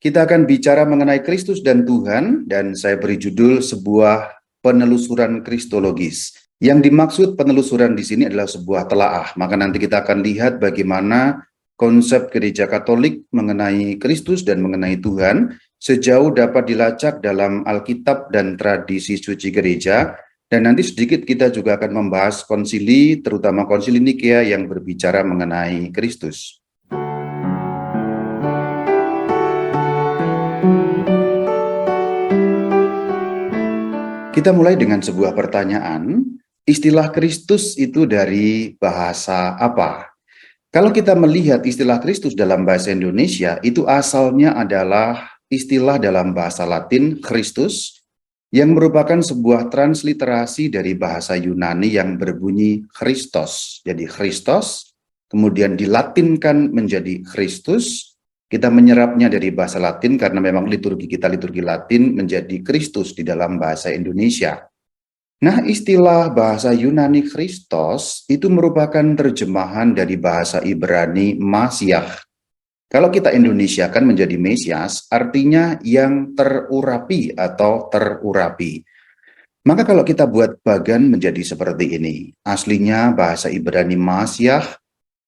Kita akan bicara mengenai Kristus dan Tuhan, dan saya beri judul sebuah penelusuran kristologis. Yang dimaksud penelusuran di sini adalah sebuah telaah. Maka nanti kita akan lihat bagaimana konsep gereja Katolik mengenai Kristus dan mengenai Tuhan sejauh dapat dilacak dalam Alkitab dan tradisi suci gereja. Dan nanti sedikit kita juga akan membahas konsili, terutama konsili Nikea yang berbicara mengenai Kristus. Kita mulai dengan sebuah pertanyaan, istilah Kristus itu dari bahasa apa? Kalau kita melihat istilah Kristus dalam bahasa Indonesia, itu asalnya adalah istilah dalam bahasa Latin, Christus, yang merupakan sebuah transliterasi dari bahasa Yunani yang berbunyi Christos. Jadi Christos, kemudian dilatinkan menjadi Kristus. Kita menyerapnya dari bahasa Latin karena memang liturgi kita liturgi Latin menjadi Kristus di dalam bahasa Indonesia. Nah, istilah bahasa Yunani Christos itu merupakan terjemahan dari bahasa Ibrani Masiah. Kalau kita Indonesiakan menjadi Mesias, artinya yang terurapi atau terurapi. Maka kalau kita buat bagan menjadi seperti ini, aslinya bahasa Ibrani Masiah,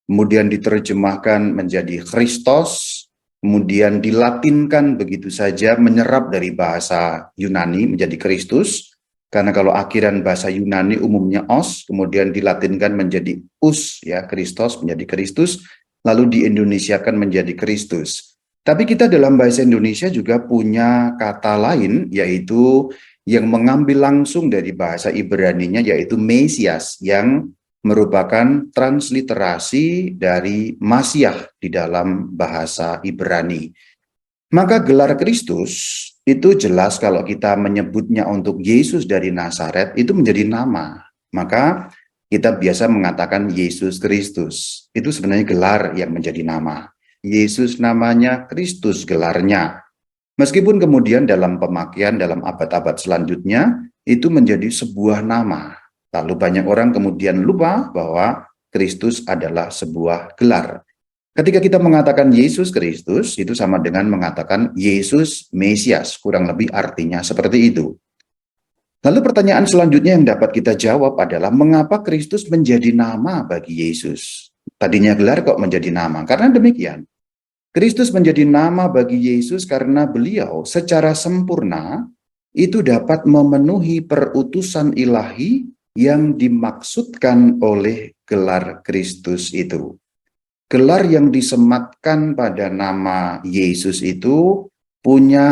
kemudian diterjemahkan menjadi Christos, kemudian dilatinkan begitu saja, menyerap dari bahasa Yunani menjadi Kristus, karena kalau akhiran bahasa Yunani umumnya os, kemudian dilatinkan menjadi us, ya, Kristos menjadi Kristus, lalu diindonesiakan menjadi Kristus. Tapi kita dalam bahasa Indonesia juga punya kata lain, yaitu yang mengambil langsung dari bahasa Ibraninya, yaitu Mesias, yang merupakan transliterasi dari Masiah di dalam bahasa Ibrani. Maka gelar Kristus itu jelas kalau kita menyebutnya untuk Yesus dari Nazaret itu menjadi nama. Maka kita biasa mengatakan Yesus Kristus. Itu sebenarnya gelar yang menjadi nama. Yesus namanya, Kristus gelarnya. Meskipun kemudian dalam pemakaian dalam abad-abad selanjutnya itu menjadi sebuah nama. Lalu banyak orang kemudian lupa bahwa Kristus adalah sebuah gelar. Ketika kita mengatakan Yesus Kristus, itu sama dengan mengatakan Yesus Mesias, kurang lebih artinya seperti itu. Lalu pertanyaan selanjutnya yang dapat kita jawab adalah mengapa Kristus menjadi nama bagi Yesus? Tadinya gelar kok menjadi nama? Karena demikian. Kristus menjadi nama bagi Yesus karena beliau secara sempurna itu dapat memenuhi perutusan ilahi yang dimaksudkan oleh gelar Kristus itu. Gelar yang disematkan pada nama Yesus itu punya,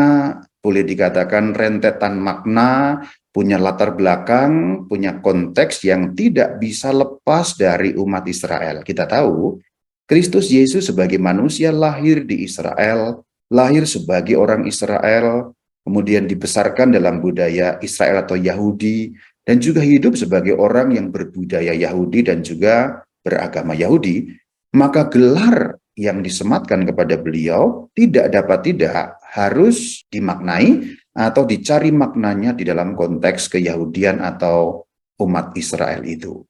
boleh dikatakan, rentetan makna, punya latar belakang, punya konteks yang tidak bisa lepas dari umat Israel. Kita tahu, Kristus Yesus sebagai manusia lahir di Israel, lahir sebagai orang Israel, kemudian dibesarkan dalam budaya Israel atau Yahudi, dan juga hidup sebagai orang yang berbudaya Yahudi dan juga beragama Yahudi. Maka gelar yang disematkan kepada beliau tidak harus dimaknai atau dicari maknanya di dalam konteks keyahudian atau umat Israel itu.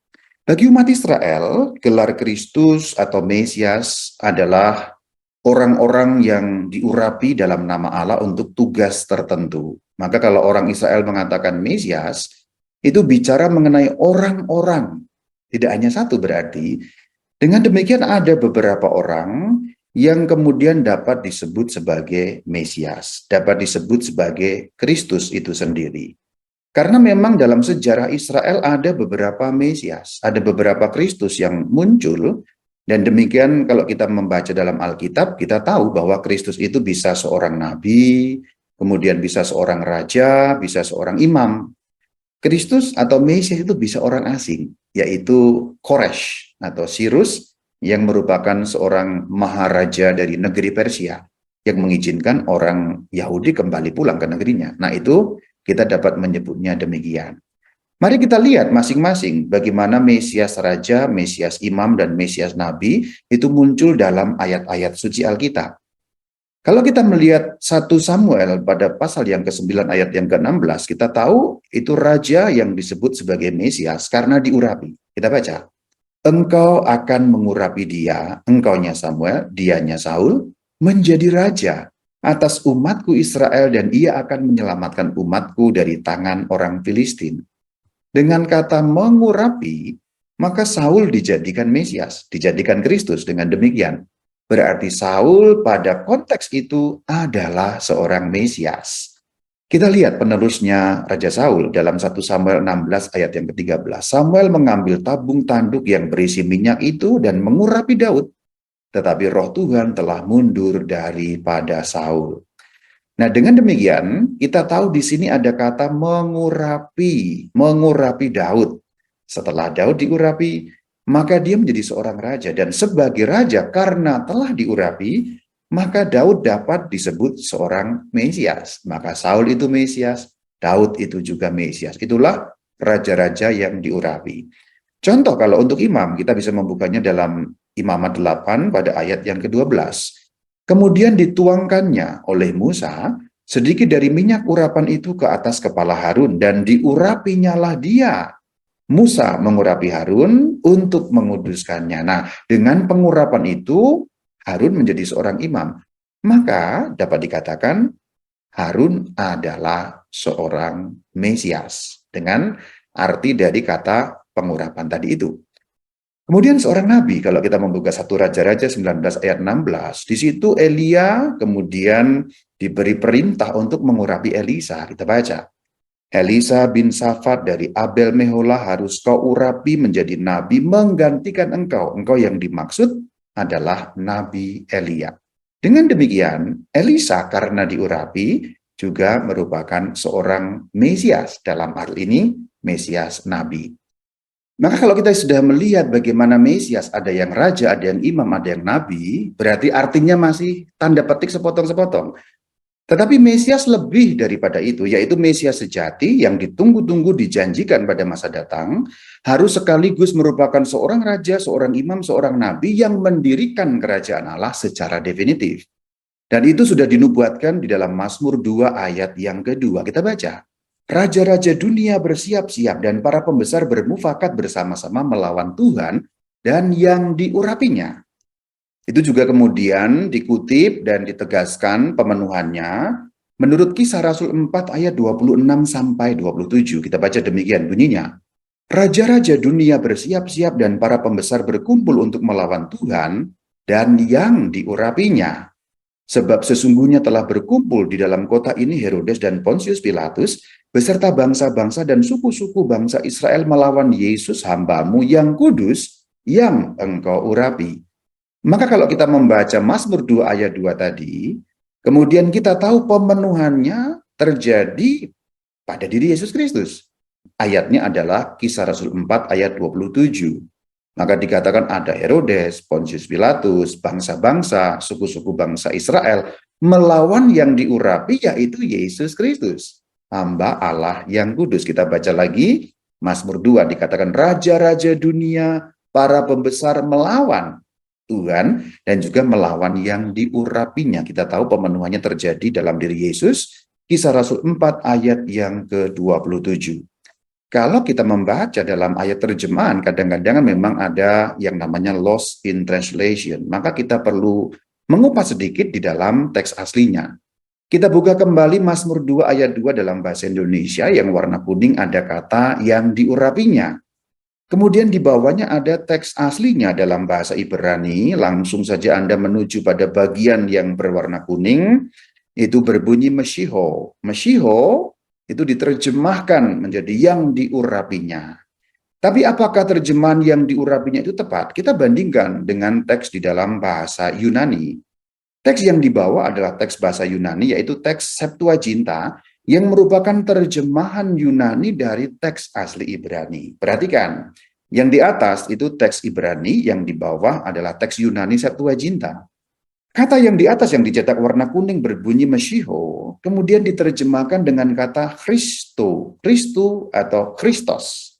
Bagi umat Israel, gelar Kristus atau Mesias adalah orang-orang yang diurapi dalam nama Allah untuk tugas tertentu. Maka kalau orang Israel mengatakan Mesias, itu bicara mengenai orang-orang, tidak hanya satu berarti. Dengan demikian ada beberapa orang yang kemudian dapat disebut sebagai Mesias, dapat disebut sebagai Kristus itu sendiri. Karena memang dalam sejarah Israel ada beberapa Mesias, ada beberapa Kristus yang muncul, dan demikian kalau kita membaca dalam Alkitab, kita tahu bahwa Kristus itu bisa seorang nabi, kemudian bisa seorang raja, bisa seorang imam. Kristus atau Mesias itu bisa orang asing, yaitu Koresh atau Sirus yang merupakan seorang maharaja dari negeri Persia yang mengizinkan orang Yahudi kembali pulang ke negerinya. Nah, itu kita dapat menyebutnya demikian. Mari kita lihat masing-masing bagaimana Mesias Raja, Mesias Imam, dan Mesias Nabi itu muncul dalam ayat-ayat suci Alkitab. Kalau kita melihat 1 Samuel pada pasal yang ke-9 ayat yang ke-16, kita tahu itu raja yang disebut sebagai Mesias karena diurapi. Kita baca, engkau akan mengurapi dia, engkaunya Samuel, dianya Saul, menjadi raja atas umatku Israel dan ia akan menyelamatkan umatku dari tangan orang Filistin. Dengan kata mengurapi, maka Saul dijadikan Mesias, dijadikan Kristus dengan demikian. Berarti Saul pada konteks itu adalah seorang Mesias. Kita lihat penerusnya Raja Saul dalam 1 Samuel 16 ayat yang ke-13. Samuel mengambil tabung tanduk yang berisi minyak itu dan mengurapi Daud. Tetapi roh Tuhan telah mundur daripada Saul. Nah, dengan demikian kita tahu di sini ada kata mengurapi Daud. Setelah Daud diurapi, maka dia menjadi seorang raja. Dan sebagai raja karena telah diurapi, maka Daud dapat disebut seorang Mesias. Maka Saul itu Mesias, Daud itu juga Mesias. Itulah raja-raja yang diurapi. Contoh kalau untuk imam, kita bisa membukanya dalam Imamat 8 pada ayat yang ke-12. Kemudian dituangkannya oleh Musa sedikit dari minyak urapan itu ke atas kepala Harun dan diurapinyalah dia. Musa mengurapi Harun untuk menguduskannya. Nah, dengan pengurapan itu Harun menjadi seorang imam. Maka dapat dikatakan Harun adalah seorang Mesias dengan arti dari kata pengurapan tadi itu. Kemudian seorang nabi, kalau kita membuka 1 Raja-Raja 19 ayat 16, di situ Elia kemudian diberi perintah untuk mengurapi Elisa. Kita baca, Elisa bin Safat dari Abel Meholah harus kau urapi menjadi nabi menggantikan engkau. Engkau yang dimaksud adalah Nabi Elia. Dengan demikian, Elisa karena diurapi juga merupakan seorang Mesias. Dalam hal ini, Mesias Nabi. Maka kalau kita sudah melihat bagaimana Mesias, ada yang raja, ada yang imam, ada yang nabi, berarti artinya masih tanda petik sepotong-sepotong. Tetapi Mesias lebih daripada itu, yaitu Mesias sejati yang ditunggu-tunggu dijanjikan pada masa datang, harus sekaligus merupakan seorang raja, seorang imam, seorang nabi yang mendirikan kerajaan Allah secara definitif. Dan itu sudah dinubuatkan di dalam Mazmur 2 ayat yang kedua. Kita baca. Raja-raja dunia bersiap-siap dan para pembesar bermufakat bersama-sama melawan Tuhan dan yang diurapinya. Itu juga kemudian dikutip dan ditegaskan pemenuhannya menurut Kisah Rasul 4 ayat 26 sampai 27. Kita baca demikian bunyinya. Raja-raja dunia bersiap-siap dan para pembesar berkumpul untuk melawan Tuhan dan yang diurapinya. Sebab sesungguhnya telah berkumpul di dalam kota ini Herodes dan Pontius Pilatus beserta bangsa-bangsa dan suku-suku bangsa Israel melawan Yesus hamba-Mu yang kudus yang Engkau urapi. Maka kalau kita membaca Mazmur 2 ayat 2 tadi, kemudian kita tahu pemenuhannya terjadi pada diri Yesus Kristus. Ayatnya adalah Kisah Rasul 4 ayat 27. Maka dikatakan ada Herodes, Pontius Pilatus, bangsa-bangsa, suku-suku bangsa Israel melawan yang diurapi yaitu Yesus Kristus, hamba Allah yang kudus. Kita baca lagi Mazmur 2 dikatakan raja-raja dunia, para pembesar melawan Tuhan dan juga melawan yang diurapinya. Kita tahu pemenuhannya terjadi dalam diri Yesus. Kisah Rasul 4 ayat yang ke-27. Kalau kita membaca dalam ayat terjemahan, kadang-kadang memang ada yang namanya lost in translation. Maka kita perlu mengupas sedikit di dalam teks aslinya. Kita buka kembali Mazmur 2 ayat 2 dalam bahasa Indonesia yang warna kuning ada kata yang diurapinya. Kemudian di bawahnya ada teks aslinya dalam bahasa Ibrani. Langsung saja Anda menuju pada bagian yang berwarna kuning. Itu berbunyi Meshiho. Meshiho itu diterjemahkan menjadi yang diurapinya. Tapi apakah terjemahan yang diurapinya itu tepat? Kita bandingkan dengan teks di dalam bahasa Yunani. Teks yang dibawa adalah teks bahasa Yunani, yaitu teks Septuaginta, yang merupakan terjemahan Yunani dari teks asli Ibrani. Perhatikan, yang di atas itu teks Ibrani, yang di bawah adalah teks Yunani Septuaginta. Kata yang di atas yang dicetak warna kuning berbunyi Meshiho, kemudian diterjemahkan dengan kata Christo, Kristu atau Kristos.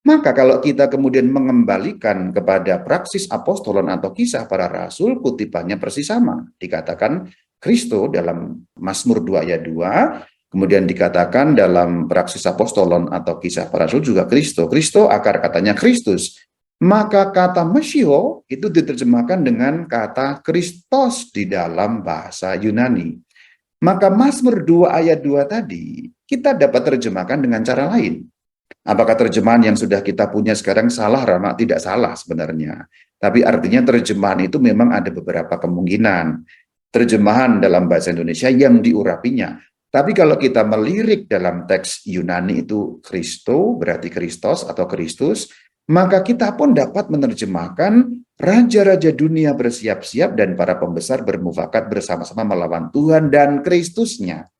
Maka kalau kita kemudian mengembalikan kepada praksis apostolan atau kisah para rasul, kutipannya persis sama. Dikatakan Kristo dalam Mazmur 2 ayat 2, kemudian dikatakan dalam praksis apostolan atau kisah para rasul juga Kristo. Kristo akar katanya Kristus. Maka kata Meshiho itu diterjemahkan dengan kata Kristos di dalam bahasa Yunani. Maka Mazmur 2 ayat 2 tadi kita dapat terjemahkan dengan cara lain. Apakah terjemahan yang sudah kita punya sekarang salah, Rama? Tidak salah sebenarnya. Tapi artinya terjemahan itu memang ada beberapa kemungkinan. Terjemahan dalam bahasa Indonesia yang diurapinya. Tapi kalau kita melirik dalam teks Yunani itu Christo, berarti Kristos atau Kristus, maka kita pun dapat menerjemahkan raja-raja dunia bersiap-siap dan para pembesar bermufakat bersama-sama melawan Tuhan dan Kristusnya.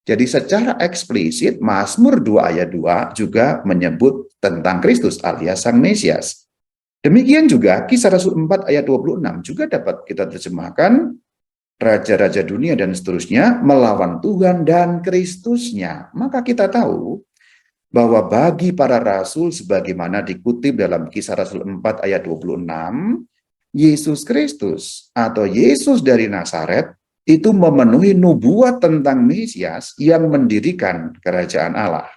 Jadi secara eksplisit Mazmur 2 ayat 2 juga menyebut tentang Kristus alias Sang Mesias. Demikian juga Kisah Rasul 4 ayat 26 juga dapat kita terjemahkan raja-raja dunia dan seterusnya melawan Tuhan dan Kristusnya. Maka kita tahu bahwa bagi para rasul sebagaimana dikutip dalam Kisah Rasul 4 ayat 26, Yesus Kristus atau Yesus dari Nazaret itu memenuhi nubuat tentang Mesias yang mendirikan kerajaan Allah.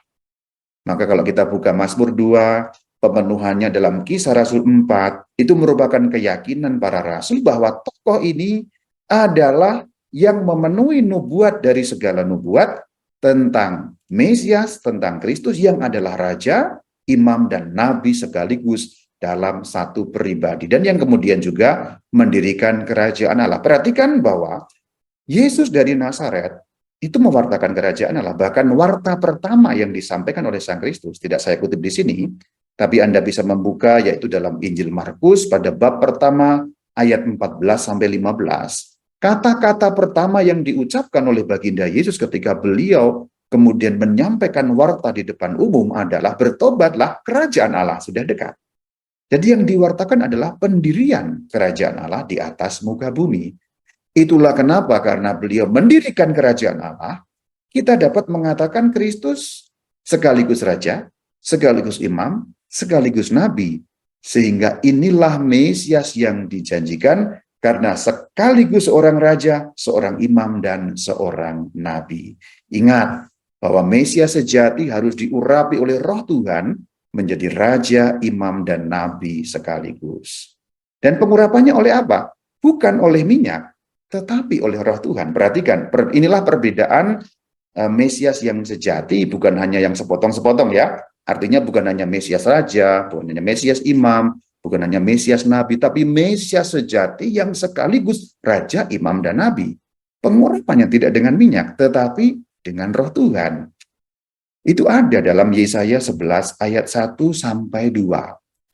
Maka kalau kita buka Mazmur 2, pemenuhannya dalam Kisah Rasul 4, itu merupakan keyakinan para rasul bahwa tokoh ini adalah yang memenuhi nubuat dari segala nubuat tentang Mesias, tentang Kristus yang adalah Raja, Imam, dan Nabi sekaligus dalam satu pribadi. Dan yang kemudian juga mendirikan kerajaan Allah. Perhatikan bahwa Yesus dari Nazaret itu mewartakan kerajaan Allah. Bahkan warta pertama yang disampaikan oleh Sang Kristus, tidak saya kutip di sini, tapi Anda bisa membuka yaitu dalam Injil Markus pada bab pertama ayat 14-15. Kata-kata pertama yang diucapkan oleh baginda Yesus ketika beliau kemudian menyampaikan warta di depan umum adalah bertobatlah, kerajaan Allah sudah dekat. Jadi yang diwartakan adalah pendirian kerajaan Allah di atas muka bumi. Itulah kenapa karena beliau mendirikan kerajaan Allah, kita dapat mengatakan Kristus sekaligus Raja, sekaligus Imam, sekaligus Nabi. Sehingga inilah Mesias yang dijanjikan karena sekaligus seorang Raja, seorang Imam, dan seorang Nabi. Ingat bahwa Mesias sejati harus diurapi oleh Roh Tuhan menjadi Raja, Imam, dan Nabi sekaligus. Dan pengurapannya oleh apa? Bukan oleh minyak, tetapi oleh Roh Tuhan. Perhatikan, inilah perbedaan Mesias yang sejati, bukan hanya yang sepotong-sepotong ya. Artinya bukan hanya Mesias Raja, bukan hanya Mesias Imam, bukan hanya Mesias Nabi, tapi Mesias sejati yang sekaligus Raja, Imam, dan Nabi. Pengurapannya tidak dengan minyak, tetapi dengan Roh Tuhan. Itu ada dalam Yesaya 11 ayat 1-2.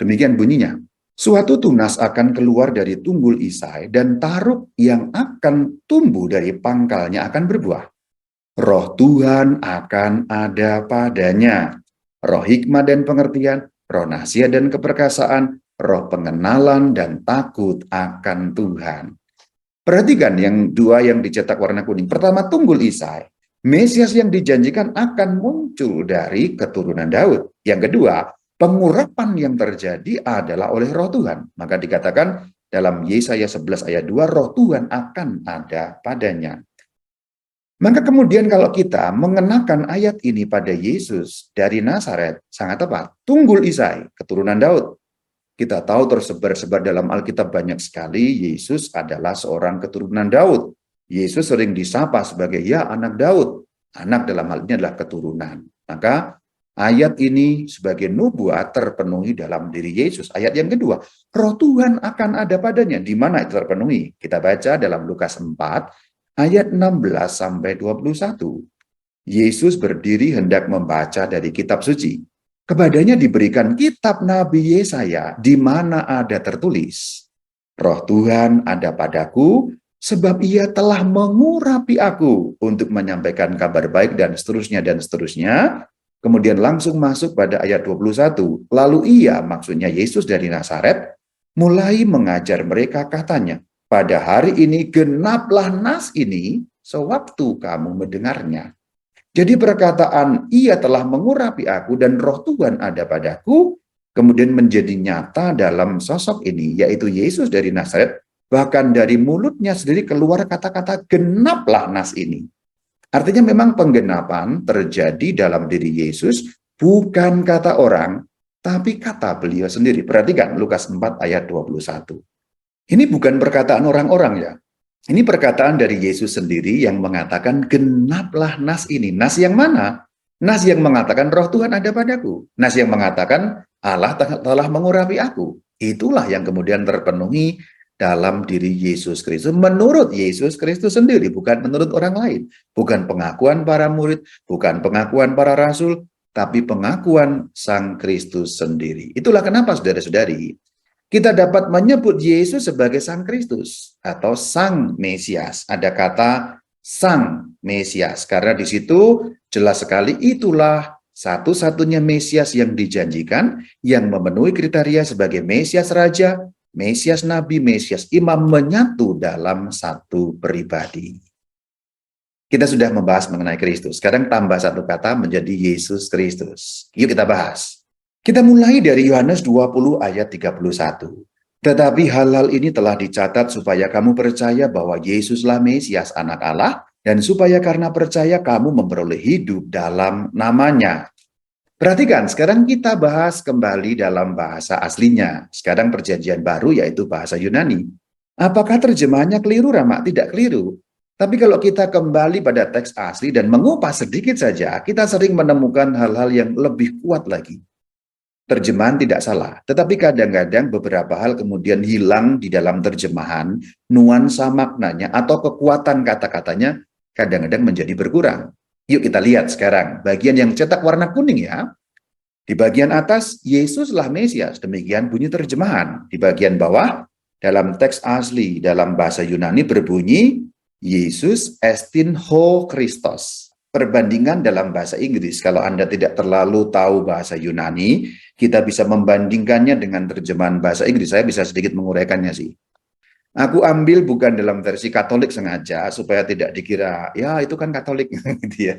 Demikian bunyinya. Suatu tunas akan keluar dari tunggul Isai dan taruk yang akan tumbuh dari pangkalnya akan berbuah. Roh Tuhan akan ada padanya. Roh hikmat dan pengertian, roh nasihat dan keperkasaan, roh pengenalan dan takut akan Tuhan. Perhatikan yang dua yang dicetak warna kuning. Pertama, tunggul Isai. Mesias yang dijanjikan akan muncul dari keturunan Daud. Yang kedua, pengurapan yang terjadi adalah oleh Roh Tuhan. Maka dikatakan dalam Yesaya 11 ayat 2, Roh Tuhan akan ada padanya. Maka kemudian kalau kita mengenakan ayat ini pada Yesus dari Nazaret, sangat tepat. Tunggul Isai, keturunan Daud. Kita tahu tersebar-sebar dalam Alkitab banyak sekali, Yesus adalah seorang keturunan Daud. Yesus sering disapa sebagai ya anak Daud. Anak dalam hal ini adalah keturunan. Maka ayat ini sebagai nubuat terpenuhi dalam diri Yesus. Ayat yang kedua, Roh Tuhan akan ada padanya. Di mana itu terpenuhi? Kita baca dalam Lukas 4, ayat 16-21. Yesus berdiri hendak membaca dari kitab suci. Kepadanya diberikan kitab Nabi Yesaya, di mana ada tertulis, Roh Tuhan ada padaku, sebab ia telah mengurapi aku untuk menyampaikan kabar baik dan seterusnya dan seterusnya. Kemudian langsung masuk pada ayat 21. Lalu ia, maksudnya Yesus dari Nazaret, mulai mengajar mereka katanya, pada hari ini genaplah nas ini sewaktu kamu mendengarnya. Jadi perkataan ia telah mengurapi aku dan Roh Tuhan ada padaku, kemudian menjadi nyata dalam sosok ini, yaitu Yesus dari Nazaret. Bahkan dari mulutnya sendiri keluar kata-kata genaplah nas ini. Artinya memang penggenapan terjadi dalam diri Yesus, bukan kata orang, tapi kata beliau sendiri. Perhatikan Lukas 4 ayat 21. Ini bukan perkataan orang-orang ya. Ini perkataan dari Yesus sendiri yang mengatakan genaplah nas ini. Nas yang mana? Nas yang mengatakan roh Tuhan ada padaku. Nas yang mengatakan Allah telah mengurapi aku. Itulah yang kemudian terpenuhi dalam diri Yesus Kristus. Menurut Yesus Kristus sendiri, bukan menurut orang lain. Bukan pengakuan para murid, bukan pengakuan para rasul, tapi pengakuan Sang Kristus sendiri. Itulah kenapa saudara-saudari, kita dapat menyebut Yesus sebagai Sang Kristus atau Sang Mesias. Ada kata Sang Mesias karena di situ jelas sekali itulah satu-satunya Mesias yang dijanjikan yang memenuhi kriteria sebagai Mesias Raja, Mesias Nabi, Mesias Imam menyatu dalam satu pribadi. Kita sudah membahas mengenai Kristus. Sekarang tambah satu kata menjadi Yesus Kristus. Yuk kita bahas. Kita mulai dari Yohanes 20 ayat 31. Tetapi hal-hal ini telah dicatat supaya kamu percaya bahwa Yesuslah Mesias anak Allah, dan supaya karena percaya kamu memperoleh hidup dalam namanya. Perhatikan, sekarang kita bahas kembali dalam bahasa aslinya. Sekarang perjanjian baru yaitu bahasa Yunani. Apakah terjemahannya keliru, Rama? Tidak keliru. Tapi kalau kita kembali pada teks asli dan mengupas sedikit saja, kita sering menemukan hal-hal yang lebih kuat lagi. Terjemahan tidak salah, tetapi kadang-kadang beberapa hal kemudian hilang di dalam terjemahan, nuansa maknanya atau kekuatan kata-katanya kadang-kadang menjadi berkurang. Yuk kita lihat sekarang, bagian yang cetak warna kuning ya. Di bagian atas, Yesuslah Mesias, demikian bunyi terjemahan. Di bagian bawah, dalam teks asli, dalam bahasa Yunani berbunyi, Yesus estin ho Christos. Perbandingan dalam bahasa Inggris, kalau Anda tidak terlalu tahu bahasa Yunani, kita bisa membandingkannya dengan terjemahan bahasa Inggris. Saya bisa sedikit menguraikannya sih. Aku ambil bukan dalam versi Katolik sengaja, supaya tidak dikira, ya itu kan Katolik. Gitu ya.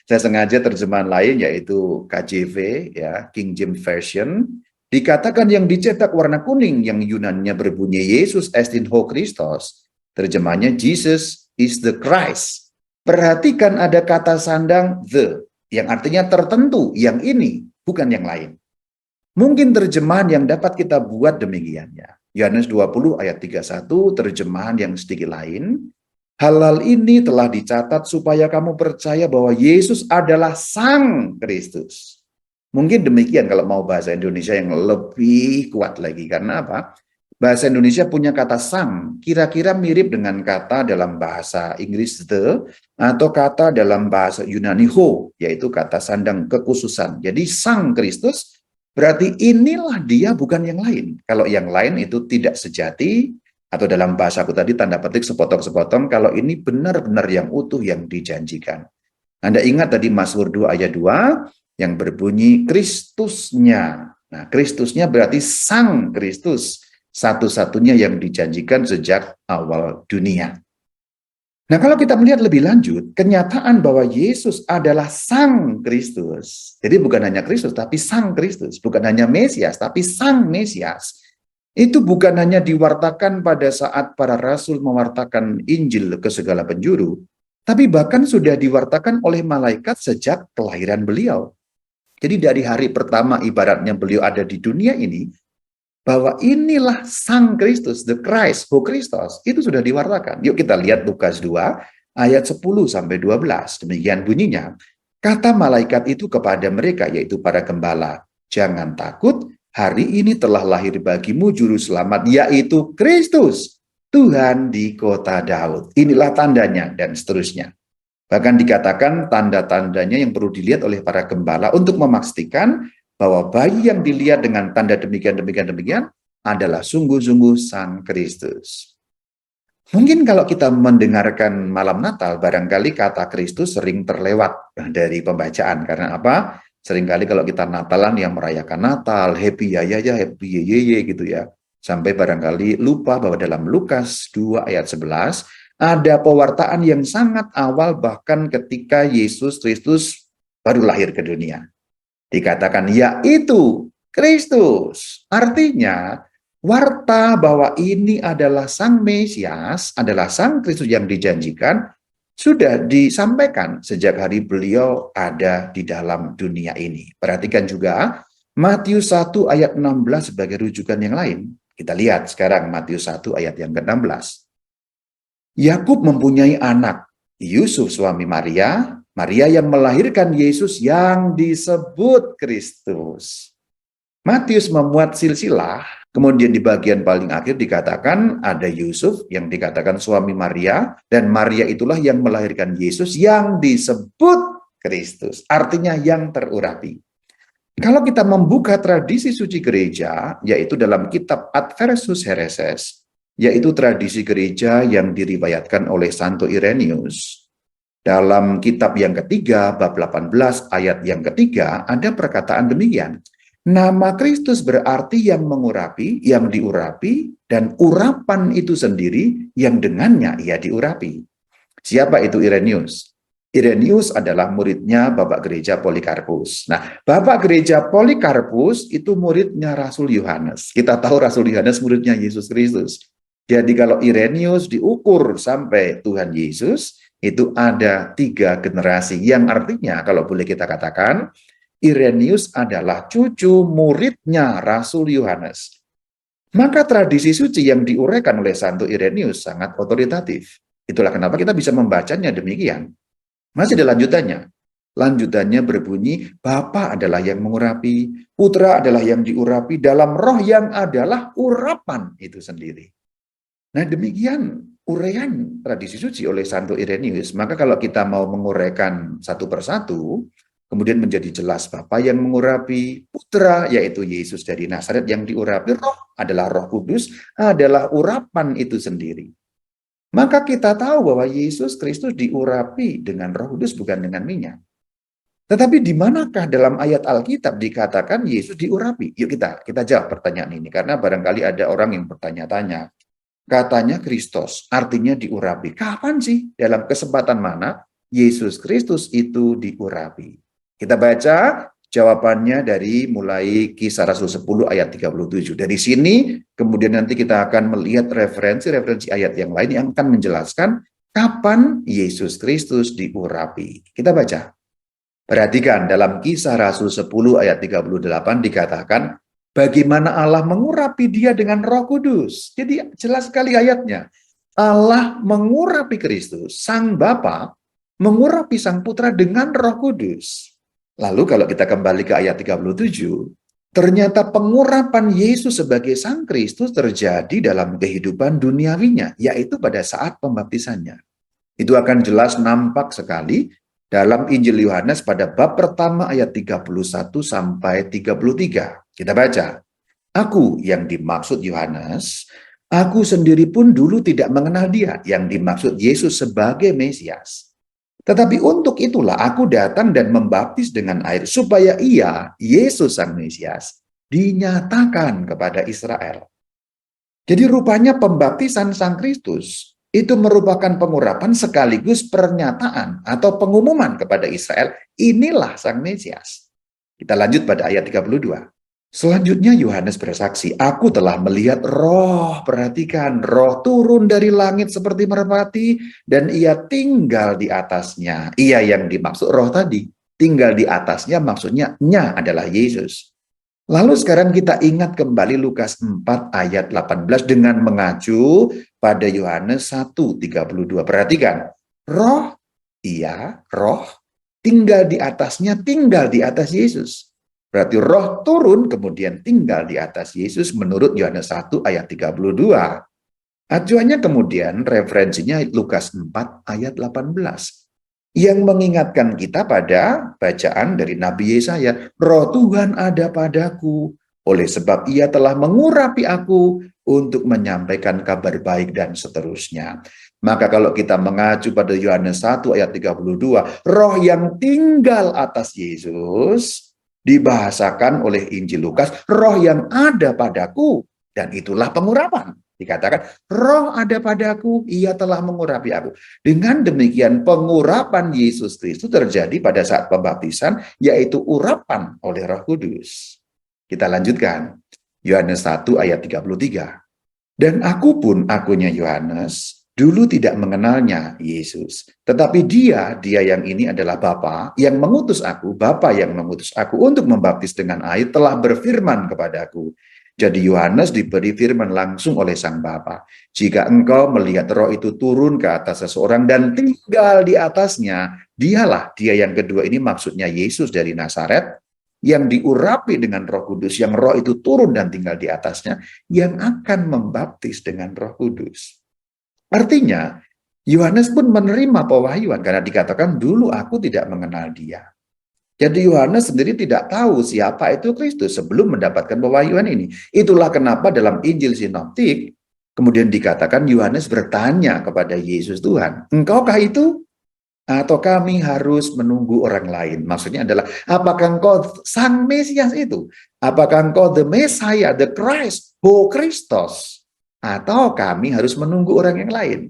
Saya sengaja terjemahan lain, yaitu KJV, ya, King James Version. Dikatakan yang dicetak warna kuning, yang Yunaninya berbunyi Yesus estin ho Christos. Terjemahannya Jesus is the Christ. Perhatikan ada kata sandang the, yang artinya tertentu, yang ini, bukan yang lain. Mungkin terjemahan yang dapat kita buat demikiannya. Yohanes 20 ayat 31, terjemahan yang sedikit lain. Hal-hal ini telah dicatat supaya kamu percaya bahwa Yesus adalah Sang Kristus. Mungkin demikian kalau mau bahasa Indonesia yang lebih kuat lagi. Karena apa? Bahasa Indonesia punya kata sang, kira-kira mirip dengan kata dalam bahasa Inggris the, atau kata dalam bahasa Yunani ho, yaitu kata sandang kekhususan. Jadi Sang Kristus berarti inilah dia, bukan yang lain. Kalau yang lain itu tidak sejati, atau dalam bahasaku tadi tanda petik sepotong-sepotong, kalau ini benar-benar yang utuh yang dijanjikan. Anda ingat tadi Mazmur 2 ayat 2 yang berbunyi Kristusnya. Nah, Kristusnya berarti Sang Kristus, satu-satunya yang dijanjikan sejak awal dunia. Nah, kalau kita melihat lebih lanjut, kenyataan bahwa Yesus adalah Sang Kristus. Jadi bukan hanya Kristus, tapi Sang Kristus. Bukan hanya Mesias, tapi Sang Mesias. Itu bukan hanya diwartakan pada saat para rasul mewartakan Injil ke segala penjuru, tapi bahkan sudah diwartakan oleh malaikat sejak kelahiran beliau. Jadi dari hari pertama ibaratnya beliau ada di dunia ini, bahwa inilah Sang Kristus, the Christ, ho Christos, itu sudah diwartakan. Yuk kita lihat Lukas 2 ayat 10-12. Demikian bunyinya. Kata malaikat itu kepada mereka, yaitu para gembala, jangan takut, hari ini telah lahir bagimu juru selamat, yaitu Kristus, Tuhan di kota Daud. Inilah tandanya, dan seterusnya. Bahkan dikatakan tanda-tandanya yang perlu dilihat oleh para gembala untuk memastikan bahwa bayi yang dilihat dengan tanda demikian adalah sungguh-sungguh Sang Kristus. Mungkin kalau kita mendengarkan malam Natal, barangkali kata Kristus sering terlewat dari pembacaan. Karena apa? Seringkali kalau kita Natalan yang merayakan Natal, happy ya happy ye gitu ya. Sampai barangkali lupa bahwa dalam Lukas 2 ayat 11, ada pewartaan yang sangat awal bahkan ketika Yesus Kristus baru lahir ke dunia. Dikatakan yaitu Kristus. Artinya warta bahwa ini adalah Sang Mesias, adalah Sang Kristus yang dijanjikan, sudah disampaikan sejak hari beliau ada di dalam dunia ini. Perhatikan juga Matius 1 ayat 16 sebagai rujukan yang lain. Kita lihat sekarang Matius 1 ayat yang ke-16. Yakub mempunyai anak, Yusuf suami Maria, Maria yang melahirkan Yesus yang disebut Kristus. Matius memuat silsilah, kemudian di bagian paling akhir dikatakan ada Yusuf yang dikatakan suami Maria, dan Maria itulah yang melahirkan Yesus yang disebut Kristus, artinya yang terurapi. Kalau kita membuka tradisi suci gereja, yaitu dalam kitab Adversus Hereses, yaitu tradisi gereja yang diriwayatkan oleh Santo Irenaeus. Dalam kitab yang ketiga, bab 18, ayat yang ketiga, ada perkataan demikian. Nama Kristus berarti yang mengurapi, yang diurapi, dan urapan itu sendiri yang dengannya ia diurapi. Siapa itu Irenaeus? Irenaeus adalah muridnya Bapak Gereja Polikarpus. Nah, Bapak Gereja Polikarpus itu muridnya Rasul Yohanes. Kita tahu Rasul Yohanes muridnya Yesus Kristus. Jadi kalau Irenaeus diukur sampai Tuhan Yesus, itu ada 3 generasi. Yang artinya kalau boleh kita katakan, Irenaeus adalah cucu muridnya Rasul Yohanes. Maka tradisi suci yang diuraikan oleh Santo Irenaeus sangat otoritatif. Itulah kenapa kita bisa membacanya demikian. Masih ada lanjutannya. Lanjutannya berbunyi, Bapa adalah yang mengurapi, Putra adalah yang diurapi, dalam roh yang adalah urapan itu sendiri. Nah, demikian uraian tradisi suci oleh Santo Irenaeus. Maka kalau kita mau menguraikan satu persatu, kemudian menjadi jelas Bapa yang mengurapi, Putra yaitu Yesus dari Nazaret yang diurapi, Roh adalah Roh Kudus, adalah urapan itu sendiri. Maka kita tahu bahwa Yesus Kristus diurapi dengan Roh Kudus, bukan dengan minyak. Tetapi di manakah dalam ayat Alkitab dikatakan Yesus diurapi? Yuk kita jawab pertanyaan ini, karena barangkali ada orang yang bertanya-tanya. Katanya Kristus, artinya diurapi. Kapan sih? Dalam kesempatan mana Yesus Kristus itu diurapi? Kita baca jawabannya dari mulai Kisah Rasul 10 ayat 37. Dari sini kemudian nanti kita akan melihat referensi-referensi ayat yang lain yang akan menjelaskan kapan Yesus Kristus diurapi. Kita baca. Perhatikan dalam Kisah Rasul 10 ayat 38 dikatakan bagaimana Allah mengurapi dia dengan Roh Kudus. Jadi jelas sekali ayatnya. Allah mengurapi Kristus, Sang Bapa mengurapi Sang Putra dengan Roh Kudus. Lalu kalau kita kembali ke ayat 37, ternyata pengurapan Yesus sebagai Sang Kristus terjadi dalam kehidupan duniawinya, yaitu pada saat pembaptisannya. Itu akan jelas nampak sekali dalam Injil Yohanes pada bab pertama ayat 31 sampai 33. Kita baca. Aku yang dimaksud Yohanes, aku sendiri pun dulu tidak mengenal dia, yang dimaksud Yesus sebagai Mesias. Tetapi untuk itulah aku datang dan membaptis dengan air, supaya ia, Yesus Sang Mesias, dinyatakan kepada Israel. Jadi rupanya pembaptisan Sang Kristus itu merupakan pengurapan sekaligus pernyataan atau pengumuman kepada Israel, inilah Sang Mesias. Kita lanjut pada ayat 32. Selanjutnya Yohanes bersaksi, aku telah melihat roh, perhatikan, roh turun dari langit seperti merpati, dan ia tinggal di atasnya. Ia yang dimaksud roh tadi, tinggal di atasnya maksudnya nya adalah Yesus. Lalu sekarang kita ingat kembali Lukas 4 ayat 18 dengan mengacu pada Yohanes 1:32. Perhatikan, roh, iya, roh, tinggal di atasnya, tinggal di atas Yesus. Berarti roh turun kemudian tinggal di atas Yesus menurut Yohanes 1 ayat 32. Acuannya kemudian referensinya Lukas 4 ayat 18. Yang mengingatkan kita pada bacaan dari Nabi Yesaya, roh Tuhan ada padaku, oleh sebab ia telah mengurapi aku untuk menyampaikan kabar baik dan seterusnya. Maka kalau kita mengacu pada Yohanes 1 ayat 32, roh yang tinggal atas Yesus, dibahasakan oleh Injil Lukas, roh yang ada padaku, dan itulah pengurapan. Dikatakan, roh ada padaku, ia telah mengurapi aku. Dengan demikian, pengurapan Yesus Kristus terjadi pada saat pembaptisan, yaitu urapan oleh Roh Kudus. Kita lanjutkan, Yohanes 1 ayat 33. Dan aku pun, akunya Yohanes, dulu tidak mengenalnya Yesus. Tetapi dia yang ini adalah Bapa yang mengutus aku, Bapa yang mengutus aku untuk membaptis dengan air telah berfirman kepadaku, Jadi Yohanes diberi firman langsung oleh Sang Bapa. Jika engkau melihat roh itu turun ke atas seseorang dan tinggal di atasnya, dialah dia yang kedua ini maksudnya Yesus dari Nazaret, yang diurapi dengan Roh Kudus, yang roh itu turun dan tinggal di atasnya, yang akan membaptis dengan Roh Kudus. Artinya, Yohanes pun menerima pewahyuan karena dikatakan dulu aku tidak mengenal dia. Jadi Yohanes sendiri tidak tahu siapa itu Kristus sebelum mendapatkan pewahyuan ini. Itulah kenapa dalam Injil Sinoptik kemudian dikatakan Yohanes bertanya kepada Yesus, Tuhan, engkaukah itu? Atau kami harus menunggu orang lain? Maksudnya adalah, apakah engkau Sang Mesias itu? Apakah engkau the Messiah, the Christ, Ho Christos? Atau kami harus menunggu orang yang lain?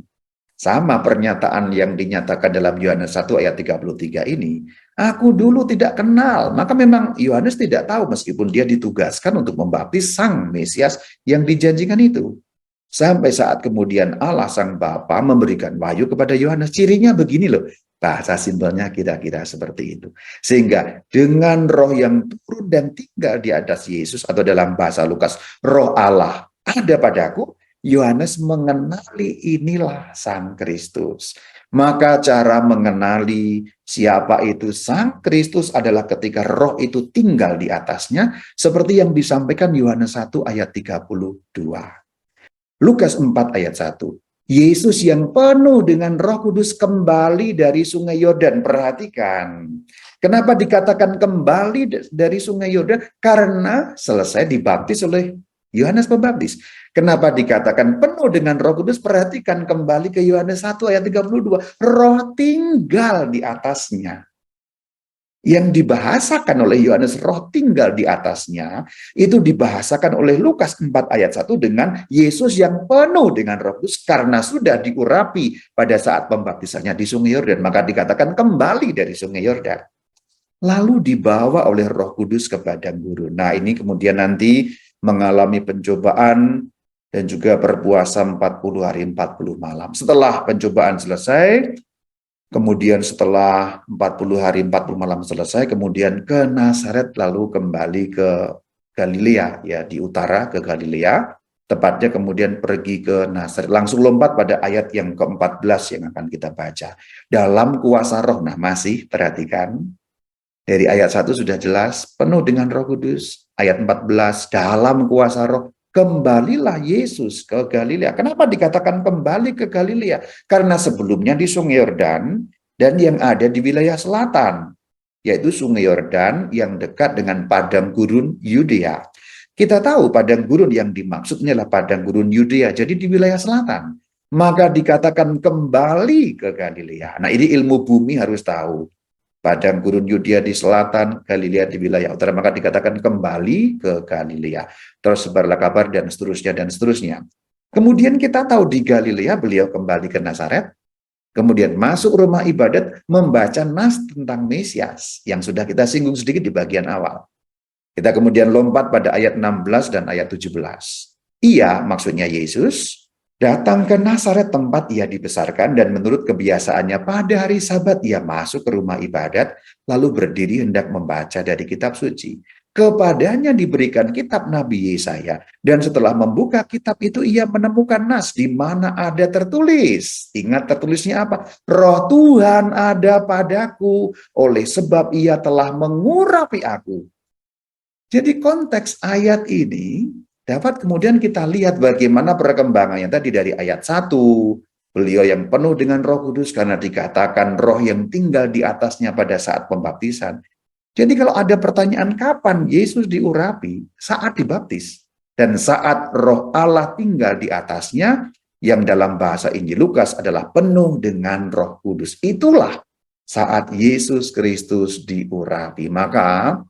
Sama pernyataan yang dinyatakan dalam Yohanes 1 ayat 33 ini. Aku dulu tidak kenal. Maka memang Yohanes tidak tahu meskipun dia ditugaskan untuk membaptis Sang Mesias yang dijanjikan itu. Sampai saat kemudian Allah Sang Bapa memberikan wahyu kepada Yohanes. Cirinya begini loh. Bahasa simpelnya kira-kira seperti itu. Sehingga dengan roh yang turun dan tinggal di atas Yesus, atau dalam bahasa Lukas, roh Allah ada padaku, Yohanes mengenali inilah Sang Kristus. Maka cara mengenali siapa itu Sang Kristus adalah ketika roh itu tinggal di atasnya, seperti yang disampaikan Yohanes 1 ayat 32. Lukas 4 ayat 1. Yesus yang penuh dengan Roh Kudus kembali dari Sungai Yordan. Perhatikan. Kenapa dikatakan kembali dari Sungai Yordan? Karena selesai dibaptis oleh Yohanes Pembaptis. Kenapa dikatakan penuh dengan Roh Kudus? Perhatikan kembali ke Yohanes 1 ayat 32. Roh tinggal di atasnya. Yang dibahasakan oleh Yohanes, roh tinggal di atasnya, itu dibahasakan oleh Lukas 4 ayat 1 dengan Yesus yang penuh dengan Roh Kudus karena sudah diurapi pada saat pembaptisannya di Sungai Yordan. Maka dikatakan kembali dari Sungai Yordan. Lalu dibawa oleh Roh Kudus ke padang gurun. Nah, ini kemudian nanti mengalami pencobaan dan juga berpuasa 40 hari 40 malam. Setelah pencobaan selesai, kemudian setelah 40 hari 40 malam selesai, kemudian ke Nazaret lalu kembali ke Galilea, ya di utara ke Galilea, tepatnya kemudian pergi ke Nazaret. Langsung lompat pada ayat yang ke-14 yang akan kita baca. Dalam kuasa roh, nah masih perhatikan, dari ayat 1 sudah jelas, penuh dengan Roh Kudus. Ayat 14, dalam kuasa roh, kembalilah Yesus ke Galilea. Kenapa dikatakan kembali ke Galilea? Karena sebelumnya di Sungai Yordan dan yang ada di wilayah selatan, yaitu Sungai Yordan yang dekat dengan padang gurun Yudea. Kita tahu padang gurun yang dimaksud adalah padang gurun Yudea, jadi di wilayah selatan. Maka dikatakan kembali ke Galilea. Nah, ini ilmu bumi harus tahu. Padang gurun Yudea di selatan, Galilea di wilayah utara, maka dikatakan kembali ke Galilea. Terus sebarlah kabar dan seterusnya dan seterusnya. Kemudian kita tahu di Galilea beliau kembali ke Nazaret, kemudian masuk rumah ibadat membaca nas tentang Mesias yang sudah kita singgung sedikit di bagian awal. Kita kemudian lompat pada ayat 16 dan ayat 17. Ia, maksudnya Yesus, datang ke Nazaret tempat ia dibesarkan dan menurut kebiasaannya pada hari Sabat ia masuk ke rumah ibadat lalu berdiri hendak membaca dari kitab suci. Kepadanya diberikan kitab Nabi Yesaya dan setelah membuka kitab itu ia menemukan nas di mana ada tertulis. Ingat tertulisnya apa? Roh Tuhan ada padaku oleh sebab ia telah mengurapi aku. Jadi konteks ayat ini dapat kemudian kita lihat bagaimana perkembangannya tadi dari ayat 1. Beliau yang penuh dengan Roh Kudus karena dikatakan roh yang tinggal di atasnya pada saat pembaptisan. Jadi kalau ada pertanyaan kapan Yesus diurapi, saat dibaptis. Dan saat roh Allah tinggal di atasnya, yang dalam bahasa Injil Lukas adalah penuh dengan Roh Kudus. Itulah saat Yesus Kristus diurapi. Maka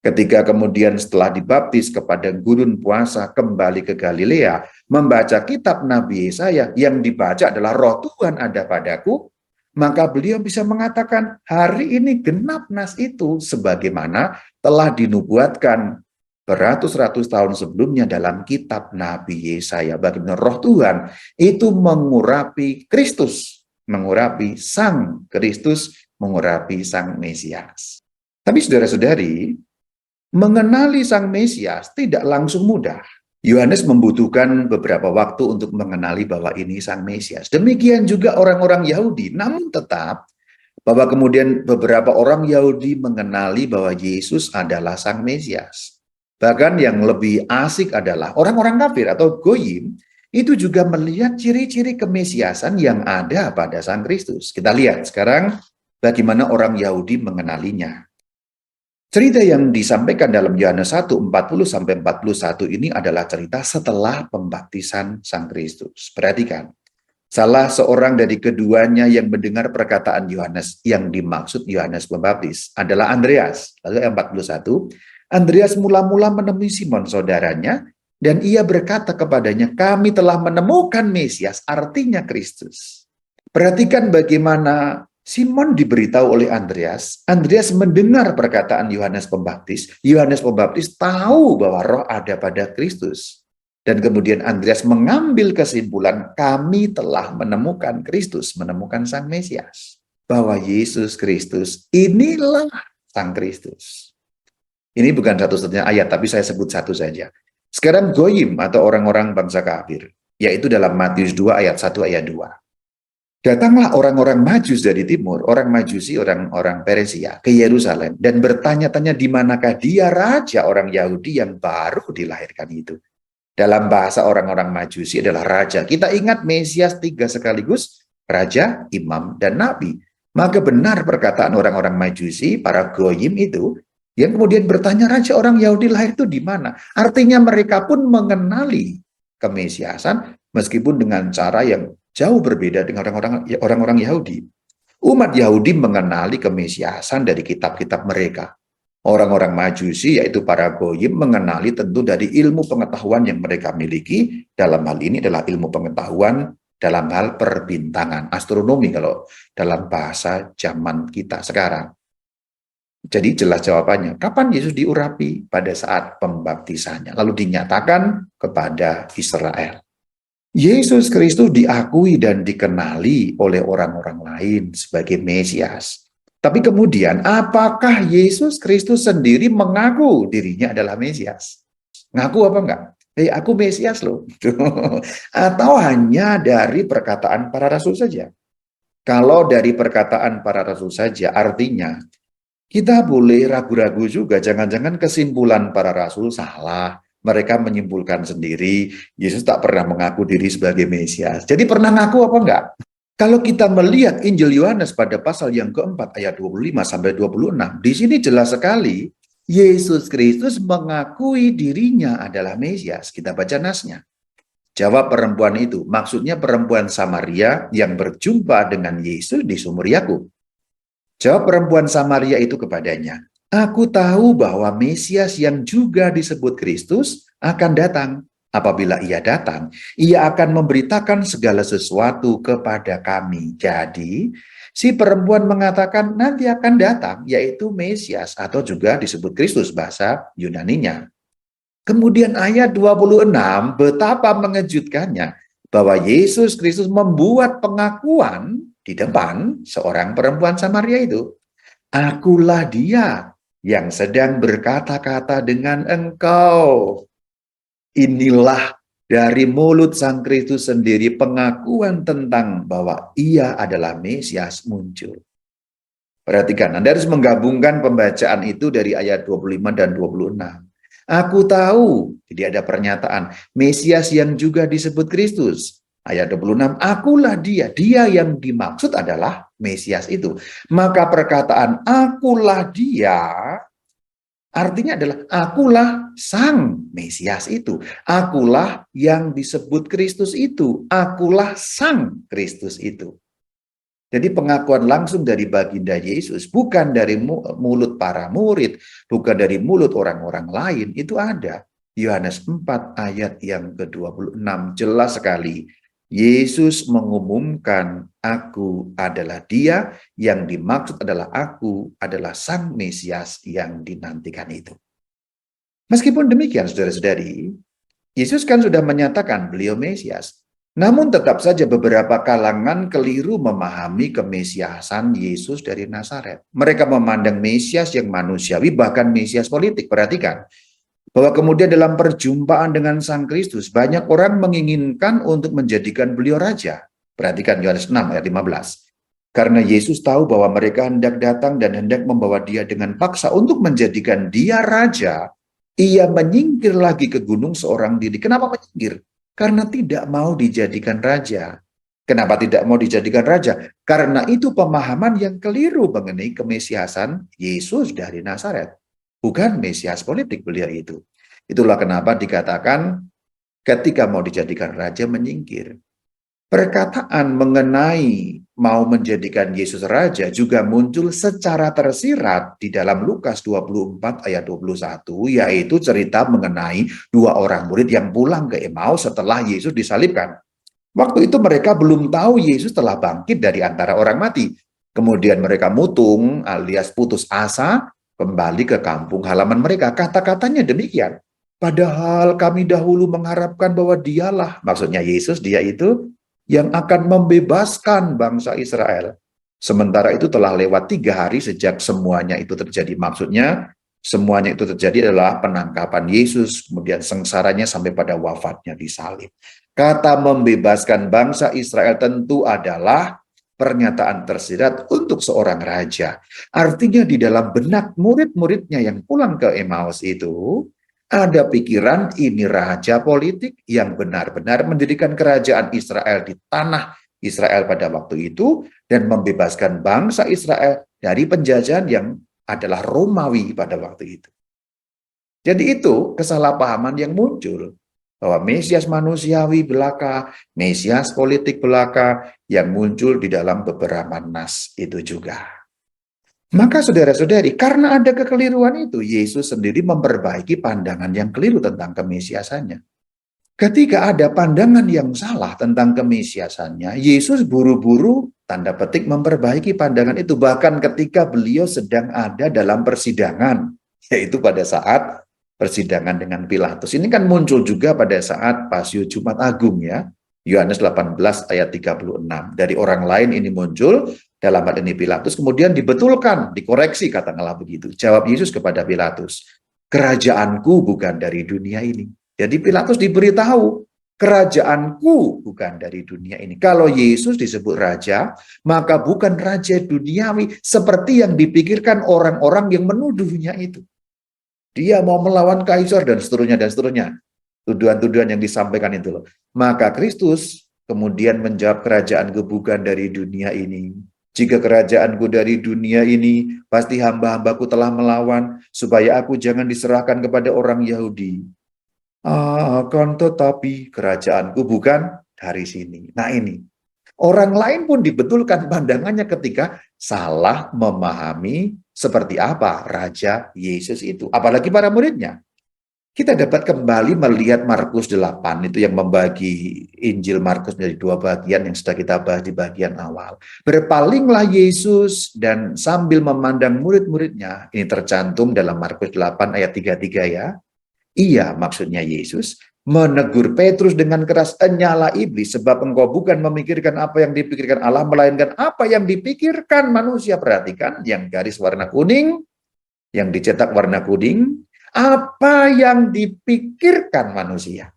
ketika kemudian setelah dibaptis kepada gurun puasa kembali ke Galilea, membaca kitab Nabi Yesaya yang dibaca adalah roh Tuhan ada padaku, maka beliau bisa mengatakan hari ini genap nas itu sebagaimana telah dinubuatkan beratus-ratus tahun sebelumnya dalam kitab Nabi Yesaya. Bagaimana roh Tuhan itu mengurapi Kristus, mengurapi Sang Kristus, mengurapi Sang Mesias. Tapi saudara-saudari, Mengenali Sang Mesias tidak langsung mudah. Yohanes membutuhkan beberapa waktu untuk mengenali bahwa ini Sang Mesias. Demikian juga orang-orang Yahudi. Namun tetap, bahwa kemudian beberapa orang Yahudi mengenali bahwa Yesus adalah Sang Mesias. Bahkan yang lebih asik adalah orang-orang kafir atau goyim itu juga melihat ciri-ciri kemesiasan yang ada pada Sang Kristus. Kita lihat sekarang bagaimana orang Yahudi mengenalinya. Cerita yang disampaikan dalam Yohanes 1, 40-41 ini adalah cerita setelah pembaptisan Sang Kristus. Perhatikan, salah seorang dari keduanya yang mendengar perkataan Yohanes yang dimaksud Yohanes Pembaptis adalah Andreas. Lalu yang 41, Andreas mula-mula menemui Simon saudaranya dan ia berkata kepadanya, kami telah menemukan Mesias, artinya Kristus. Perhatikan bagaimana Simon diberitahu oleh Andreas. Andreas mendengar perkataan Yohanes Pembaptis. Yohanes Pembaptis tahu bahwa roh ada pada Kristus. Dan kemudian Andreas mengambil kesimpulan, kami telah menemukan Kristus, menemukan Sang Mesias. Bahwa Yesus Kristus, inilah Sang Kristus. Ini bukan satu-satunya ayat, tapi saya sebut satu saja. Sekarang goyim atau orang-orang bangsa kafir, yaitu dalam Matius 2 ayat 1 ayat 2. Datanglah orang-orang Majus dari timur, orang Majusi, orang-orang Persia ke Yerusalem dan bertanya-tanya di manakah dia raja orang Yahudi yang baru dilahirkan itu. Dalam bahasa orang-orang Majusi adalah raja. Kita ingat Mesias 3 sekaligus, raja, imam, dan nabi. Maka benar perkataan orang-orang Majusi, para goyim itu, yang kemudian bertanya raja orang Yahudi lahir itu di mana. Artinya mereka pun mengenali kemesiasan meskipun dengan cara yang jauh berbeda dengan orang-orang Yahudi. Umat Yahudi mengenali kemesiasan dari kitab-kitab mereka. Orang-orang Majusi, yaitu para goyim, mengenali tentu dari ilmu pengetahuan yang mereka miliki. Dalam hal ini adalah ilmu pengetahuan dalam hal perbintangan, astronomi kalau dalam bahasa zaman kita sekarang. Jadi jelas jawabannya, kapan Yesus diurapi? Pada saat pembaptisannya, lalu dinyatakan kepada Israel. Yesus Kristus diakui dan dikenali oleh orang-orang lain sebagai Mesias. Tapi kemudian, apakah Yesus Kristus sendiri mengaku dirinya adalah Mesias? Ngaku apa enggak? Aku Mesias loh. Atau hanya dari perkataan para rasul saja? Kalau dari perkataan para rasul saja, artinya kita boleh ragu-ragu juga. Jangan-jangan kesimpulan para rasul salah. Mereka menyimpulkan sendiri, Yesus tak pernah mengaku diri sebagai Mesias. Jadi pernah ngaku apa enggak? Kalau kita melihat Injil Yohanes pada pasal yang keempat ayat 25-26, di sini jelas sekali Yesus Kristus mengakui dirinya adalah Mesias. Kita baca nasnya. Jawab perempuan itu, maksudnya perempuan Samaria yang berjumpa dengan Yesus di sumur Yakub. Jawab perempuan Samaria itu kepadanya, aku tahu bahwa Mesias yang juga disebut Kristus akan datang. Apabila ia datang, ia akan memberitakan segala sesuatu kepada kami. Jadi, si perempuan mengatakan nanti akan datang, yaitu Mesias atau juga disebut Kristus bahasa Yunaninya. Kemudian ayat 26, betapa mengejutkannya bahwa Yesus Kristus membuat pengakuan di depan seorang perempuan Samaria itu. Akulah dia yang sedang berkata-kata dengan engkau. Inilah dari mulut Sang Kristus sendiri pengakuan tentang bahwa ia adalah Mesias muncul. Perhatikan, Anda harus menggabungkan pembacaan itu dari ayat 25 dan 26. Aku tahu, jadi ada pernyataan, Mesias yang juga disebut Kristus. Ayat 26, akulah dia yang dimaksud adalah Mesias itu. Maka perkataan akulah dia, artinya adalah akulah Sang Mesias itu. Akulah yang disebut Kristus itu. Akulah Sang Kristus itu. Jadi pengakuan langsung dari baginda Yesus, bukan dari mulut para murid, bukan dari mulut orang-orang lain, itu ada. Yohanes 4 ayat yang ke-26 jelas sekali. Yesus mengumumkan, aku adalah dia, yang dimaksud adalah aku adalah Sang Mesias yang dinantikan itu. Meskipun demikian, saudara-saudari, Yesus kan sudah menyatakan beliau Mesias. Namun tetap saja beberapa kalangan keliru memahami kemesiasan Yesus dari Nazaret. Mereka memandang Mesias yang manusiawi, bahkan Mesias politik. Perhatikan, bahwa kemudian dalam perjumpaan dengan Sang Kristus, banyak orang menginginkan untuk menjadikan beliau raja. Perhatikan Yohanes 6 ayat 15. Karena Yesus tahu bahwa mereka hendak datang dan hendak membawa dia dengan paksa untuk menjadikan dia raja, ia menyingkir lagi ke gunung seorang diri. Kenapa menyingkir? Karena tidak mau dijadikan raja. Kenapa tidak mau dijadikan raja? Karena itu pemahaman yang keliru mengenai kemesiasan Yesus dari Nazaret. Bukan Mesias politik beliau itu. Itulah kenapa dikatakan ketika mau dijadikan raja menyingkir. Perkataan mengenai mau menjadikan Yesus raja juga muncul secara tersirat di dalam Lukas 24 ayat 21, yaitu cerita mengenai dua orang murid yang pulang ke Emmaus setelah Yesus disalibkan. Waktu itu mereka belum tahu Yesus telah bangkit dari antara orang mati. Kemudian mereka mutung alias putus asa kembali ke kampung halaman mereka. Kata-katanya demikian. Padahal kami dahulu mengharapkan bahwa dialah, maksudnya Yesus, dia itu yang akan membebaskan bangsa Israel. Sementara itu telah lewat 3 hari sejak semuanya itu terjadi. Maksudnya semuanya itu terjadi adalah penangkapan Yesus, kemudian sengsaranya sampai pada wafatnya di salib. Kata membebaskan bangsa Israel tentu adalah pernyataan tersirat untuk seorang raja. Artinya di dalam benak murid-muridnya yang pulang ke Emmaus itu, ada pikiran ini raja politik yang benar-benar mendirikan kerajaan Israel di tanah Israel pada waktu itu dan membebaskan bangsa Israel dari penjajahan yang adalah Romawi pada waktu itu. Jadi itu kesalahpahaman yang muncul bahwa Mesias manusiawi belaka, Mesias politik belaka yang muncul di dalam beberapa nas itu juga. Maka saudara-saudari, karena ada kekeliruan itu, Yesus sendiri memperbaiki pandangan yang keliru tentang kemesiasannya. Ketika ada pandangan yang salah tentang kemesiasannya, Yesus buru-buru tanda petik memperbaiki pandangan itu. Bahkan ketika beliau sedang ada dalam persidangan, yaitu pada saat persidangan dengan Pilatus. Ini kan muncul juga pada saat Pasio Jumat Agung ya. Yohanes 18 ayat 36. Dari orang lain ini muncul, dalam hal ini Pilatus, kemudian dibetulkan, dikoreksi katakanlah begitu. Jawab Yesus kepada Pilatus, kerajaanku bukan dari dunia ini. Jadi Pilatus diberitahu, kerajaanku bukan dari dunia ini. Kalau Yesus disebut raja, maka bukan raja duniawi seperti yang dipikirkan orang-orang yang menuduhnya itu. Dia mau melawan kaisar dan seterusnya dan seterusnya. Tuduhan-tuduhan yang disampaikan itu loh. Maka Kristus kemudian menjawab, kerajaanku bukan dari dunia ini. Jika kerajaanku dari dunia ini, pasti hamba-hambaku telah melawan, supaya aku jangan diserahkan kepada orang Yahudi. Akan tetapi kerajaanku bukan dari sini. Nah ini, orang lain pun dibetulkan pandangannya ketika salah memahami seperti apa Raja Yesus itu. Apalagi para muridnya. Kita dapat kembali melihat Markus 8 itu yang membagi Injil Markus dari 2 bagian yang sudah kita bahas di bagian awal. Berpalinglah Yesus dan sambil memandang murid-muridnya, ini tercantum dalam Markus 8 ayat 33 ya. Ia, maksudnya Yesus, menegur Petrus dengan keras, "Enyala iblis, sebab engkau bukan memikirkan apa yang dipikirkan Allah, melainkan apa yang dipikirkan manusia." Perhatikan, yang garis warna kuning, yang dicetak warna kuning, apa yang dipikirkan manusia.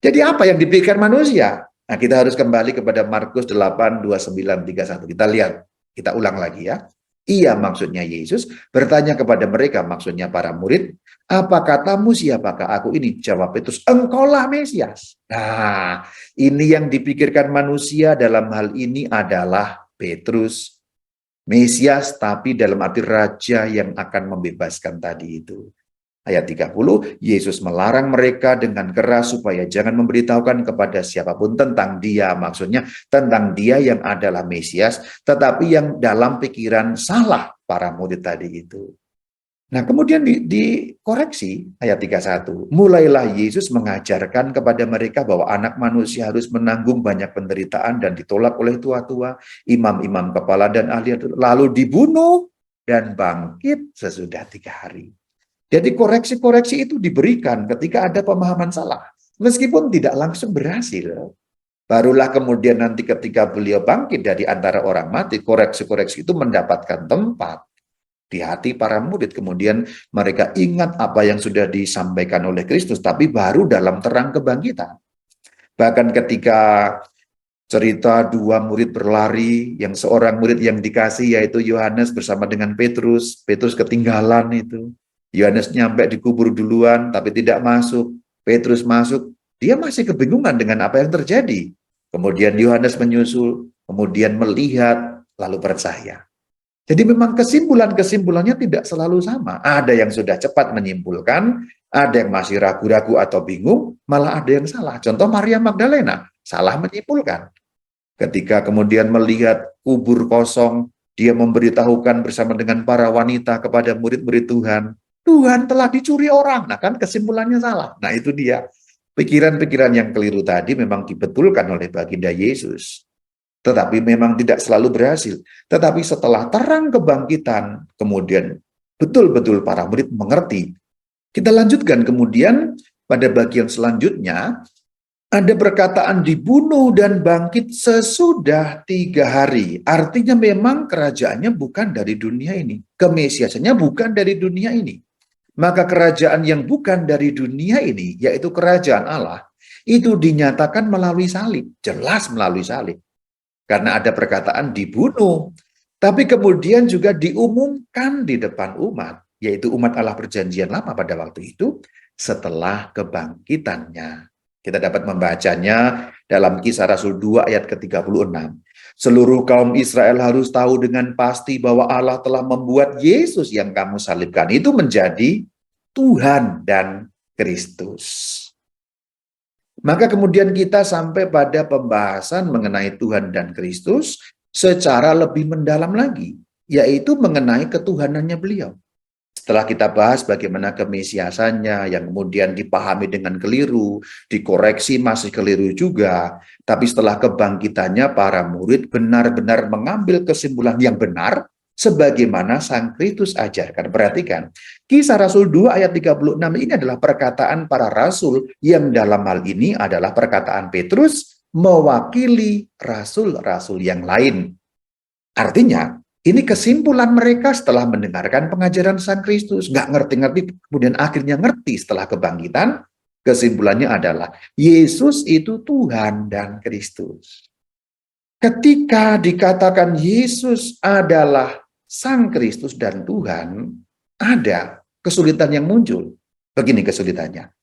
Jadi apa yang dipikirkan manusia? Nah, kita harus kembali kepada Markus 8, 29, 31. Kita lihat, kita ulang lagi ya. Ia, maksudnya Yesus, bertanya kepada mereka, maksudnya para murid, "Apa katamu, siapakah aku ini?" Jawab Petrus, "Engkaulah Mesias." Nah, ini yang dipikirkan manusia dalam hal ini adalah Petrus, Mesias, tapi dalam arti raja yang akan membebaskan tadi itu. Ayat 30, Yesus melarang mereka dengan keras supaya jangan memberitahukan kepada siapapun tentang dia, maksudnya tentang dia yang adalah Mesias, tetapi yang dalam pikiran salah para murid tadi itu. Nah, kemudian dikoreksi ayat 31. Mulailah Yesus mengajarkan kepada mereka bahwa anak manusia harus menanggung banyak penderitaan dan ditolak oleh tua-tua, imam-imam kepala dan ahli, lalu dibunuh dan bangkit sesudah 3 hari. Jadi koreksi-koreksi itu diberikan ketika ada pemahaman salah. Meskipun tidak langsung berhasil. Barulah kemudian nanti ketika beliau bangkit dari antara orang mati, koreksi-koreksi itu mendapatkan tempat di hati para murid. Kemudian mereka ingat apa yang sudah disampaikan oleh Kristus, tapi baru dalam terang kebangkitan. Bahkan ketika cerita dua murid berlari, yang seorang murid yang dikasih yaitu Yohanes bersama dengan Petrus. Petrus ketinggalan itu. Yohanes nyampe dikubur duluan tapi tidak masuk. Petrus masuk, dia masih kebingungan dengan apa yang terjadi. Kemudian Yohanes menyusul, kemudian melihat, lalu percaya. Jadi memang kesimpulan-kesimpulannya tidak selalu sama. Ada yang sudah cepat menyimpulkan, ada yang masih ragu-ragu atau bingung, malah ada yang salah. Contoh Maria Magdalena, salah menyimpulkan. Ketika kemudian melihat kubur kosong, dia memberitahukan bersama dengan para wanita kepada murid-murid Tuhan, Tuhan telah dicuri orang. Nah kan kesimpulannya salah. Nah itu dia. Pikiran-pikiran yang keliru tadi memang dibetulkan oleh baginda Yesus. Tetapi memang tidak selalu berhasil. Tetapi setelah terang kebangkitan, kemudian betul-betul para murid mengerti. Kita lanjutkan kemudian pada bagian selanjutnya, ada perkataan dibunuh dan bangkit sesudah 3 hari. Artinya memang kerajaannya bukan dari dunia ini. Kemesiasannya bukan dari dunia ini. Maka kerajaan yang bukan dari dunia ini, yaitu kerajaan Allah, itu dinyatakan melalui salib. Jelas melalui salib. Karena ada perkataan dibunuh. Tapi kemudian juga diumumkan di depan umat, yaitu umat Allah perjanjian lama pada waktu itu, setelah kebangkitannya. Kita dapat membacanya dalam Kisah Rasul 2 ayat ke-36. Seluruh kaum Israel harus tahu dengan pasti bahwa Allah telah membuat Yesus yang kamu salibkan itu menjadi Tuhan dan Kristus. Maka kemudian kita sampai pada pembahasan mengenai Tuhan dan Kristus secara lebih mendalam lagi, yaitu mengenai ketuhanannya beliau. Setelah kita bahas bagaimana kemesiasannya yang kemudian dipahami dengan keliru, dikoreksi masih keliru juga, tapi setelah kebangkitannya para murid benar-benar mengambil kesimpulan yang benar sebagaimana Sang Kristus ajarkan. Perhatikan, Kisah Rasul 2 ayat 36 ini adalah perkataan para rasul yang dalam hal ini adalah perkataan Petrus mewakili rasul-rasul yang lain. Artinya, ini kesimpulan mereka setelah mendengarkan pengajaran Sang Kristus. Nggak ngerti-ngerti, kemudian akhirnya ngerti setelah kebangkitan. Kesimpulannya adalah, Yesus itu Tuhan dan Kristus. Ketika dikatakan Yesus adalah Sang Kristus dan Tuhan, ada kesulitan yang muncul. Begini kesulitannya.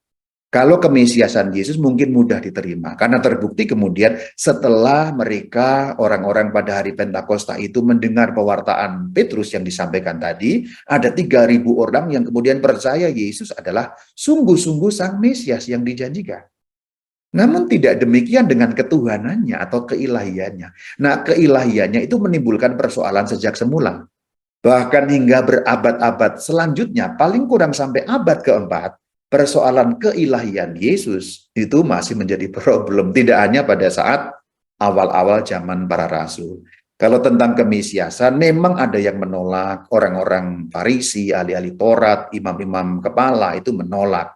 Kalau kemesiasan Yesus mungkin mudah diterima, karena terbukti kemudian setelah mereka orang-orang pada hari Pentakosta itu mendengar pewartaan Petrus yang disampaikan tadi, ada 3.000 orang yang kemudian percaya Yesus adalah sungguh-sungguh Sang Mesias yang dijanjikan. Namun tidak demikian dengan ketuhanannya atau keilahiannya. Nah, keilahiannya itu menimbulkan persoalan sejak semula. Bahkan hingga berabad-abad selanjutnya, paling kurang sampai abad keempat, persoalan keilahian Yesus itu masih menjadi problem. Tidak hanya pada saat awal-awal zaman para rasul. Kalau tentang kemesiasan, memang ada yang menolak. Orang-orang Farisi, ahli-ahli Taurat, imam-imam kepala itu menolak.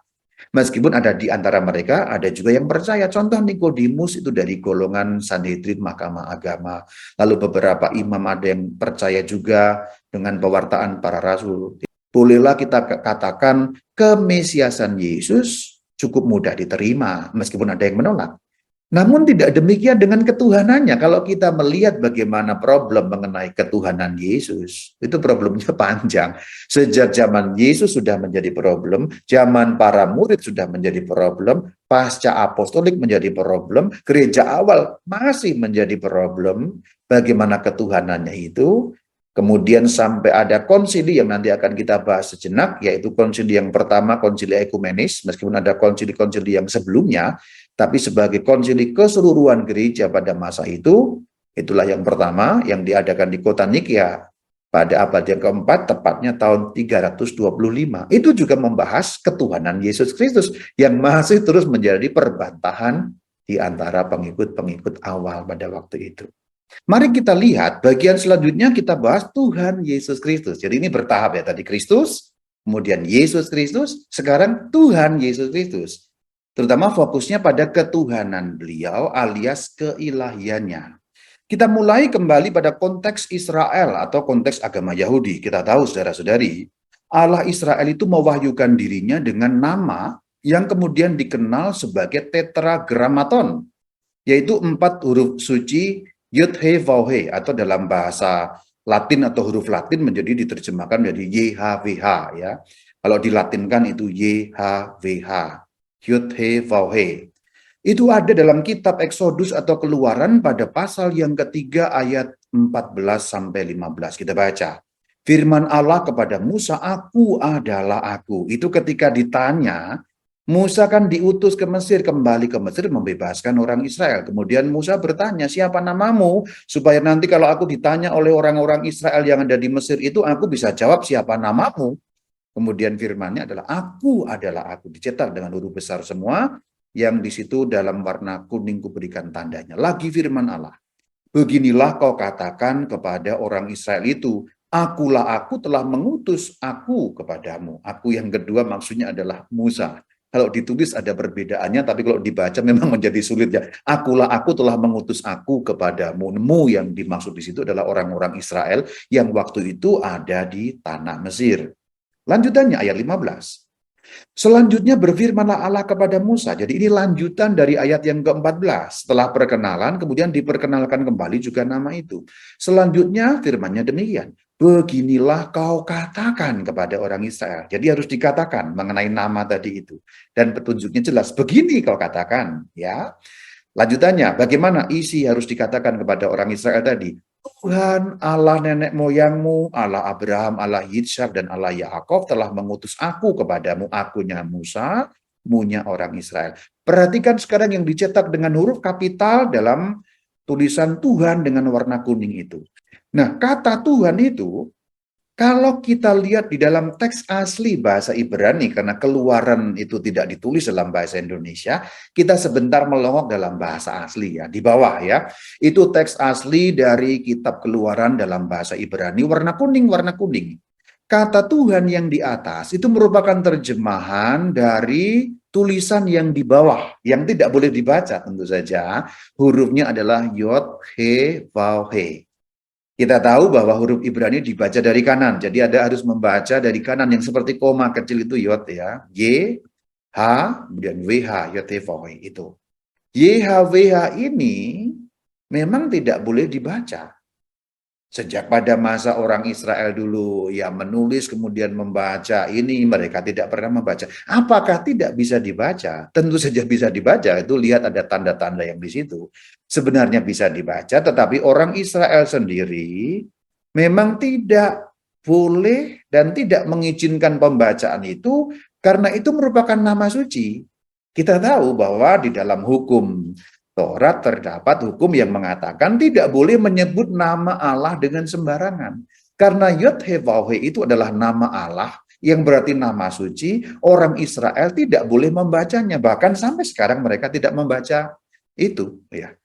Meskipun ada di antara mereka, ada juga yang percaya. Contoh Nikodemus itu dari golongan Sanhedrin Mahkamah Agama. Lalu beberapa imam ada yang percaya juga dengan pewartaan para rasul. Bolehlah kita katakan kemesiasan Yesus cukup mudah diterima, meskipun ada yang menolak. Namun tidak demikian dengan ketuhanannya. Kalau kita melihat bagaimana problem mengenai ketuhanan Yesus, itu problemnya panjang. Sejak zaman Yesus sudah menjadi problem, zaman para murid sudah menjadi problem, pasca apostolik menjadi problem, gereja awal masih menjadi problem. Bagaimana ketuhanannya itu, kemudian sampai ada konsili yang nanti akan kita bahas sejenak, yaitu konsili yang pertama, konsili ekumenis, meskipun ada konsili-konsili yang sebelumnya, tapi sebagai konsili keseluruhan gereja pada masa itu, itulah yang pertama yang diadakan di kota Nikeia pada abad yang keempat, tepatnya tahun 325. Itu juga membahas ketuhanan Yesus Kristus yang masih terus menjadi perbantahan di antara pengikut-pengikut awal pada waktu itu. Mari kita lihat bagian selanjutnya, kita bahas Tuhan Yesus Kristus. Jadi ini bertahap ya, tadi Kristus, kemudian Yesus Kristus, sekarang Tuhan Yesus Kristus. terutama fokusnya pada ketuhanan beliau alias keilahiannya. Kita mulai kembali pada konteks Israel atau konteks agama Yahudi. Kita tahu saudara-saudari, Allah Israel itu mewahyukan dirinya dengan nama yang kemudian dikenal sebagai tetragrammaton, yaitu 4 huruf suci Yud He Vav He, atau dalam bahasa Latin atau huruf Latin menjadi diterjemahkan menjadi YHWH ya. Kalau dilatinkan itu YHWH, Yud He Vav He. Itu ada dalam kitab Exodus atau Keluaran pada pasal yang ketiga ayat 14 sampai 15. Kita baca. Firman Allah kepada Musa, "Aku adalah aku." Itu ketika ditanya, Musa kan diutus ke Mesir, kembali ke Mesir membebaskan orang Israel. Kemudian Musa bertanya, "Siapa namamu?" Supaya nanti kalau aku ditanya oleh orang-orang Israel yang ada di Mesir itu, aku bisa jawab siapa namamu. Kemudian firmannya adalah, "Aku adalah aku." Dicetak dengan huruf besar semua, yang di situ dalam warna kuning kuberikan tandanya. Lagi firman Allah, "Beginilah kau katakan kepada orang Israel itu, akulah aku telah mengutus aku kepadamu." Aku yang kedua maksudnya adalah Musa. Kalau ditulis ada perbedaannya, tapi kalau dibaca memang menjadi sulit ya. Akulah aku telah mengutus aku kepadamu. Mu yang dimaksud di situ adalah orang-orang Israel yang waktu itu ada di tanah Mesir. Lanjutannya ayat 15. Selanjutnya berfirmanlah Allah kepada Musa. Jadi ini lanjutan dari ayat yang ke-14. Setelah perkenalan, kemudian diperkenalkan kembali juga nama itu. Selanjutnya firmannya demikian. Beginilah kau katakan kepada orang Israel. Jadi harus dikatakan mengenai nama tadi itu. Dan petunjuknya jelas. Begini kau katakan. Ya. Lanjutannya, bagaimana isi harus dikatakan kepada orang Israel tadi? Tuhan Allah nenek moyangmu, Allah Abraham, Allah Yitzhak, dan Allah Yaakov telah mengutus aku kepadamu, akunya Musa, munya orang Israel. Perhatikan sekarang yang dicetak dengan huruf kapital dalam tulisan Tuhan dengan warna kuning itu. Nah, kata Tuhan itu, kalau kita lihat di dalam teks asli bahasa Ibrani, karena Keluaran itu tidak ditulis dalam bahasa Indonesia, kita sebentar melongok dalam bahasa asli ya, di bawah ya. Itu teks asli dari kitab Keluaran dalam bahasa Ibrani, warna kuning, warna kuning. Kata Tuhan yang di atas itu merupakan terjemahan dari tulisan yang di bawah, yang tidak boleh dibaca tentu saja. Hurufnya adalah Yod, He, Vav, He. Kita tahu bahwa huruf Ibrani dibaca dari kanan. Jadi ada harus membaca dari kanan yang seperti koma kecil itu Yod ya. Y, H, kemudian WH, Yod, He, Vav, He itu. YHWH ini memang tidak boleh dibaca. Sejak pada masa orang Israel dulu ya menulis kemudian membaca ini, mereka tidak pernah membaca. Apakah tidak bisa dibaca? Tentu saja bisa dibaca. Itu lihat ada tanda-tanda yang di situ. Sebenarnya bisa dibaca, tetapi orang Israel sendiri memang tidak boleh dan tidak mengizinkan pembacaan itu karena itu merupakan nama suci. Kita tahu bahwa di dalam hukum Taurat terdapat hukum yang mengatakan tidak boleh menyebut nama Allah dengan sembarangan. Karena Yod He Vav He itu adalah nama Allah yang berarti nama suci, orang Israel tidak boleh membacanya. Bahkan sampai sekarang mereka tidak membaca itu. Ya.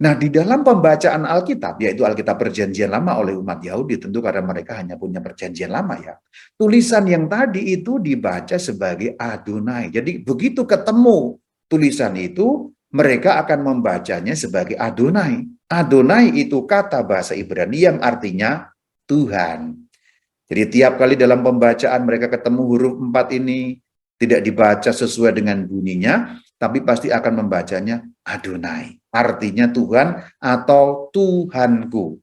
Nah, di dalam pembacaan Alkitab, yaitu Alkitab Perjanjian Lama oleh umat Yahudi, tentu karena mereka hanya punya Perjanjian Lama ya. Tulisan yang tadi itu dibaca sebagai Adonai. Jadi begitu ketemu tulisan itu, mereka akan membacanya sebagai Adonai. Adonai itu kata bahasa Ibrani yang artinya Tuhan. Jadi tiap kali dalam pembacaan mereka ketemu huruf 4 ini tidak dibaca sesuai dengan bunyinya, tapi pasti akan membacanya Adonai. Artinya Tuhan atau Tuhanku.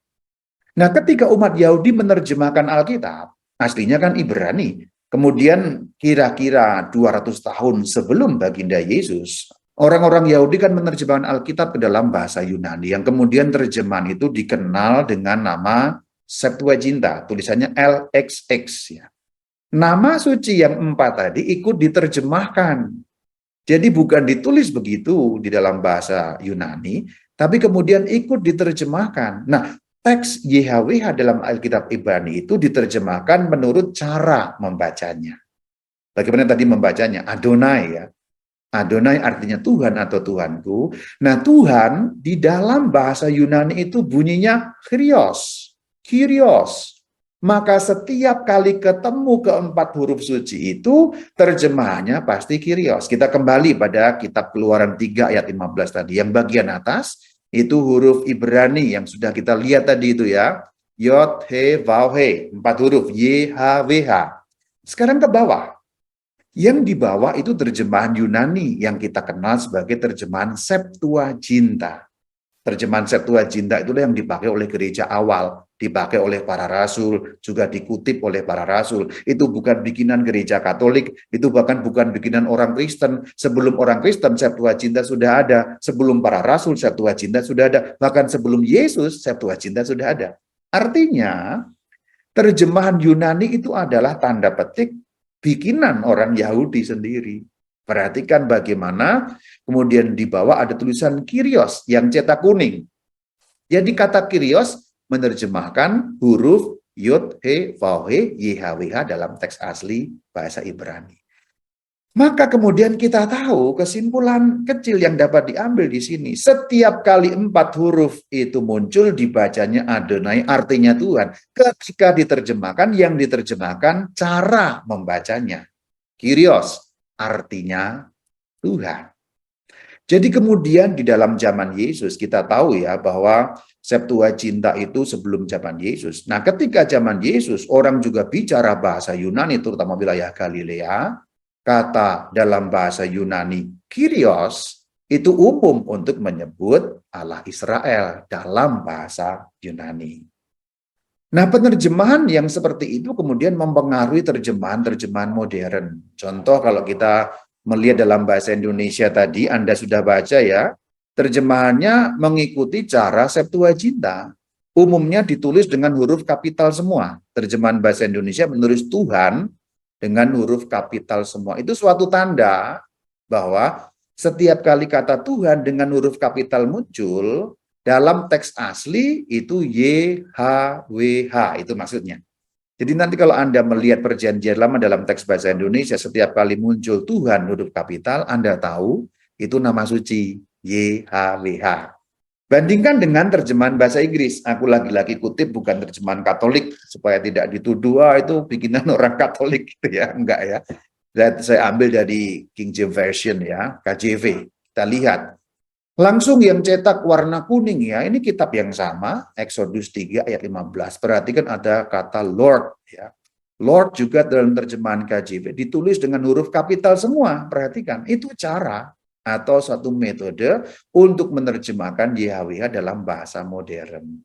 Nah, ketika umat Yahudi menerjemahkan Alkitab, aslinya kan Ibrani. Kemudian kira-kira 200 tahun sebelum baginda Yesus, orang-orang Yahudi kan menerjemahkan Alkitab ke dalam bahasa Yunani, yang kemudian terjemahan itu dikenal dengan nama Septuaginta, tulisannya LXX ya. Nama suci yang 4 tadi ikut diterjemahkan. Jadi bukan ditulis begitu di dalam bahasa Yunani, tapi kemudian ikut diterjemahkan. Nah, teks YHWH dalam Alkitab Ibrani itu diterjemahkan menurut cara membacanya. Bagaimana tadi membacanya? Adonai ya. Adonai artinya Tuhan atau Tuhanku. Nah, Tuhan di dalam bahasa Yunani itu bunyinya Kyrios. Kyrios. Maka setiap kali ketemu keempat huruf suci itu, terjemahannya pasti Kyrios. Kita kembali pada kitab Keluaran 3 ayat 15 tadi. Yang bagian atas, itu huruf Ibrani yang sudah kita lihat tadi itu ya. Yod, He, Vav, He. 4 huruf. Y, H, W, H. Sekarang ke bawah. Yang di bawah itu terjemahan Yunani yang kita kenal sebagai terjemahan Septuaginta. Terjemahan Septuaginta itulah yang dipakai oleh gereja awal, dipakai oleh para rasul, juga dikutip oleh para rasul. Itu bukan bikinan gereja Katolik, itu bahkan bukan bikinan orang Kristen. Sebelum orang Kristen, Septuaginta sudah ada. Sebelum para rasul, Septuaginta sudah ada. Bahkan sebelum Yesus, Septuaginta sudah ada. Artinya, terjemahan Yunani itu adalah tanda petik bikinan orang Yahudi sendiri. Perhatikan bagaimana kemudian di bawah ada tulisan Kyrios yang cetak kuning. Jadi kata Kyrios menerjemahkan huruf Yod, He, Vav, He, YHWH dalam teks asli bahasa Ibrani. Maka kemudian kita tahu kesimpulan kecil yang dapat diambil di sini. Setiap kali 4 huruf itu muncul dibacanya Adonai, artinya Tuhan. Ketika diterjemahkan, yang diterjemahkan cara membacanya. Kyrios, artinya Tuhan. Jadi kemudian di dalam zaman Yesus kita tahu ya bahwa Septuaginta itu sebelum zaman Yesus. Nah ketika zaman Yesus orang juga bicara bahasa Yunani terutama wilayah Galilea. Kata dalam bahasa Yunani Kyrios itu umum untuk menyebut Allah Israel dalam bahasa Yunani. Nah, penerjemahan yang seperti itu kemudian mempengaruhi terjemahan-terjemahan modern. Contoh kalau kita melihat dalam bahasa Indonesia tadi, Anda sudah baca ya, terjemahannya mengikuti cara Septuaginta. Umumnya ditulis dengan huruf kapital semua. Terjemahan bahasa Indonesia menulis Tuhan dengan huruf kapital semua. Itu suatu tanda bahwa setiap kali kata Tuhan dengan huruf kapital muncul, dalam teks asli itu YHWH, itu maksudnya. Jadi nanti kalau Anda melihat perjanjian lama dalam teks bahasa Indonesia, setiap kali muncul Tuhan huruf kapital, Anda tahu itu nama suci, YHWH. Bandingkan dengan terjemahan bahasa Inggris. Aku lagi-lagi kutip bukan terjemahan Katolik supaya tidak dituduh itu bikinan orang Katolik gitu ya, enggak ya. Saya ambil dari King James Version ya, KJV. Kita lihat. Langsung yang cetak warna kuning ya, ini kitab yang sama, Exodus 3 ayat 15. Perhatikan ada kata Lord ya. Lord juga dalam terjemahan KJV ditulis dengan huruf kapital semua. Perhatikan, itu cara atau satu metode untuk menerjemahkan YHWH dalam bahasa modern.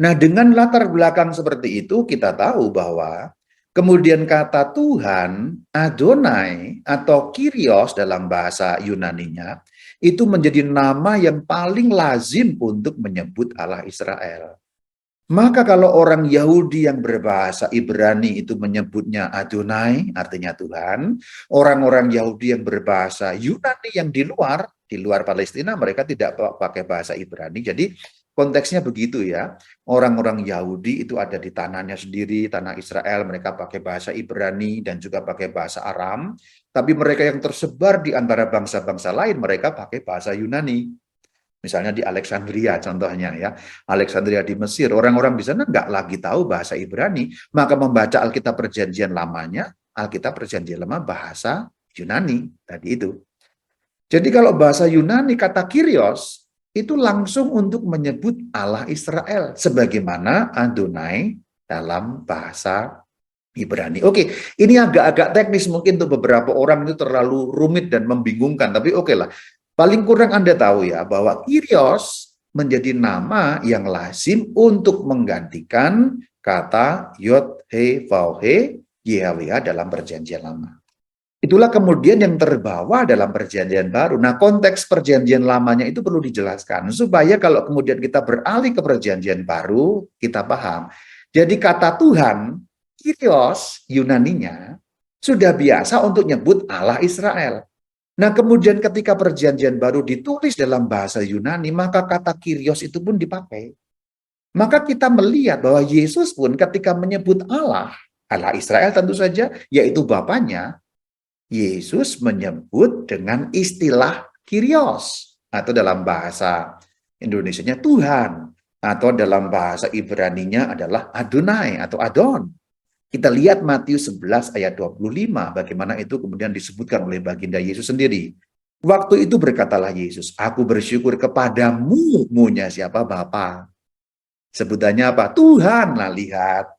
Nah, dengan latar belakang seperti itu kita tahu bahwa kemudian kata Tuhan, Adonai atau Kyrios dalam bahasa Yunaninya itu menjadi nama yang paling lazim untuk menyebut Allah Israel. Maka kalau orang Yahudi yang berbahasa Ibrani itu menyebutnya Adonai, artinya Tuhan. Orang-orang Yahudi yang berbahasa Yunani yang di luar Palestina, mereka tidak pakai bahasa Ibrani. Jadi konteksnya begitu ya. Orang-orang Yahudi itu ada di tanahnya sendiri, tanah Israel, mereka pakai bahasa Ibrani dan juga pakai bahasa Aram. Tapi mereka yang tersebar di antara bangsa-bangsa lain, mereka pakai bahasa Yunani. Misalnya di Alexandria contohnya ya, Alexandria di Mesir, orang-orang di sana nggak lagi tahu bahasa Ibrani, maka membaca Alkitab Perjanjian Lamanya, Alkitab Perjanjian Lama bahasa Yunani tadi itu. Jadi kalau bahasa Yunani kata Kyrios itu langsung untuk menyebut Allah Israel sebagaimana Adonai dalam bahasa Ibrani. Oke, ini agak-agak teknis mungkin untuk beberapa orang itu terlalu rumit dan membingungkan, tapi oke lah. Paling kurang Anda tahu ya bahwa Kyrios menjadi nama yang lazim untuk menggantikan kata Yod, He, Vav, He, YHWH dalam perjanjian lama. Itulah kemudian yang terbawa dalam perjanjian baru. Nah, konteks perjanjian lamanya itu perlu dijelaskan supaya kalau kemudian kita beralih ke perjanjian baru, kita paham. Jadi kata Tuhan, Kyrios Yunaninya sudah biasa untuk nyebut Allah Israel. Nah, kemudian ketika perjanjian baru ditulis dalam bahasa Yunani, maka kata Kyrios itu pun dipakai. Maka kita melihat bahwa Yesus pun ketika menyebut Allah, Allah Israel tentu saja, yaitu Bapaknya, Yesus menyebut dengan istilah Kyrios, atau dalam bahasa Indonesianya Tuhan, atau dalam bahasa Ibraninya adalah Adonai atau Adon. Kita lihat Matius 11 ayat 25, bagaimana itu kemudian disebutkan oleh baginda Yesus sendiri. Waktu itu berkatalah Yesus, aku bersyukur kepadamu, munya siapa? Bapa. Sebutannya apa? Tuhan. Nah, lihat.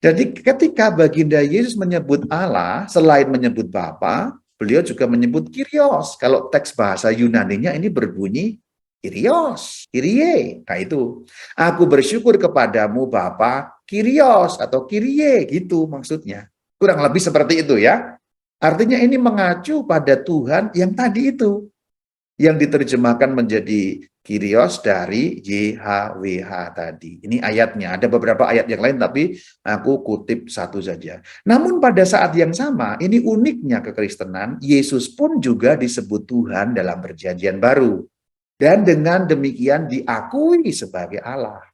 Jadi ketika baginda Yesus menyebut Allah, selain menyebut Bapa, beliau juga menyebut Kyrios. Kalau teks bahasa Yunaninya ini berbunyi Kyrios, Kyrie. Nah itu, aku bersyukur kepadamu Bapa Kyrios atau Kyrie, gitu maksudnya. Kurang lebih seperti itu ya. Artinya ini mengacu pada Tuhan yang tadi itu, yang diterjemahkan menjadi Kyrios dari YHWH tadi. Ini ayatnya, ada beberapa ayat yang lain tapi aku kutip satu saja. Namun pada saat yang sama, ini uniknya kekristenan, Yesus pun juga disebut Tuhan dalam perjanjian baru. Dan dengan demikian diakui sebagai Allah.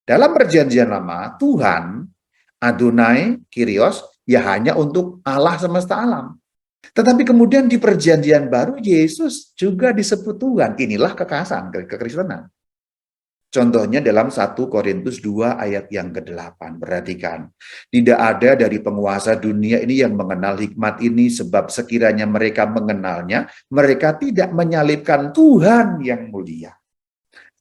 Dalam perjanjian lama, Tuhan, Adonai, Kyrios, ya hanya untuk Allah semesta alam. Tetapi kemudian di perjanjian baru, Yesus juga disebut Tuhan. Inilah kekhasan kekristenan. Contohnya dalam 1 Korintus 2 ayat yang ke-8. Perhatikan. Tidak ada dari penguasa dunia ini yang mengenal hikmat ini, sebab sekiranya mereka mengenalnya, mereka tidak menyalibkan Tuhan yang mulia.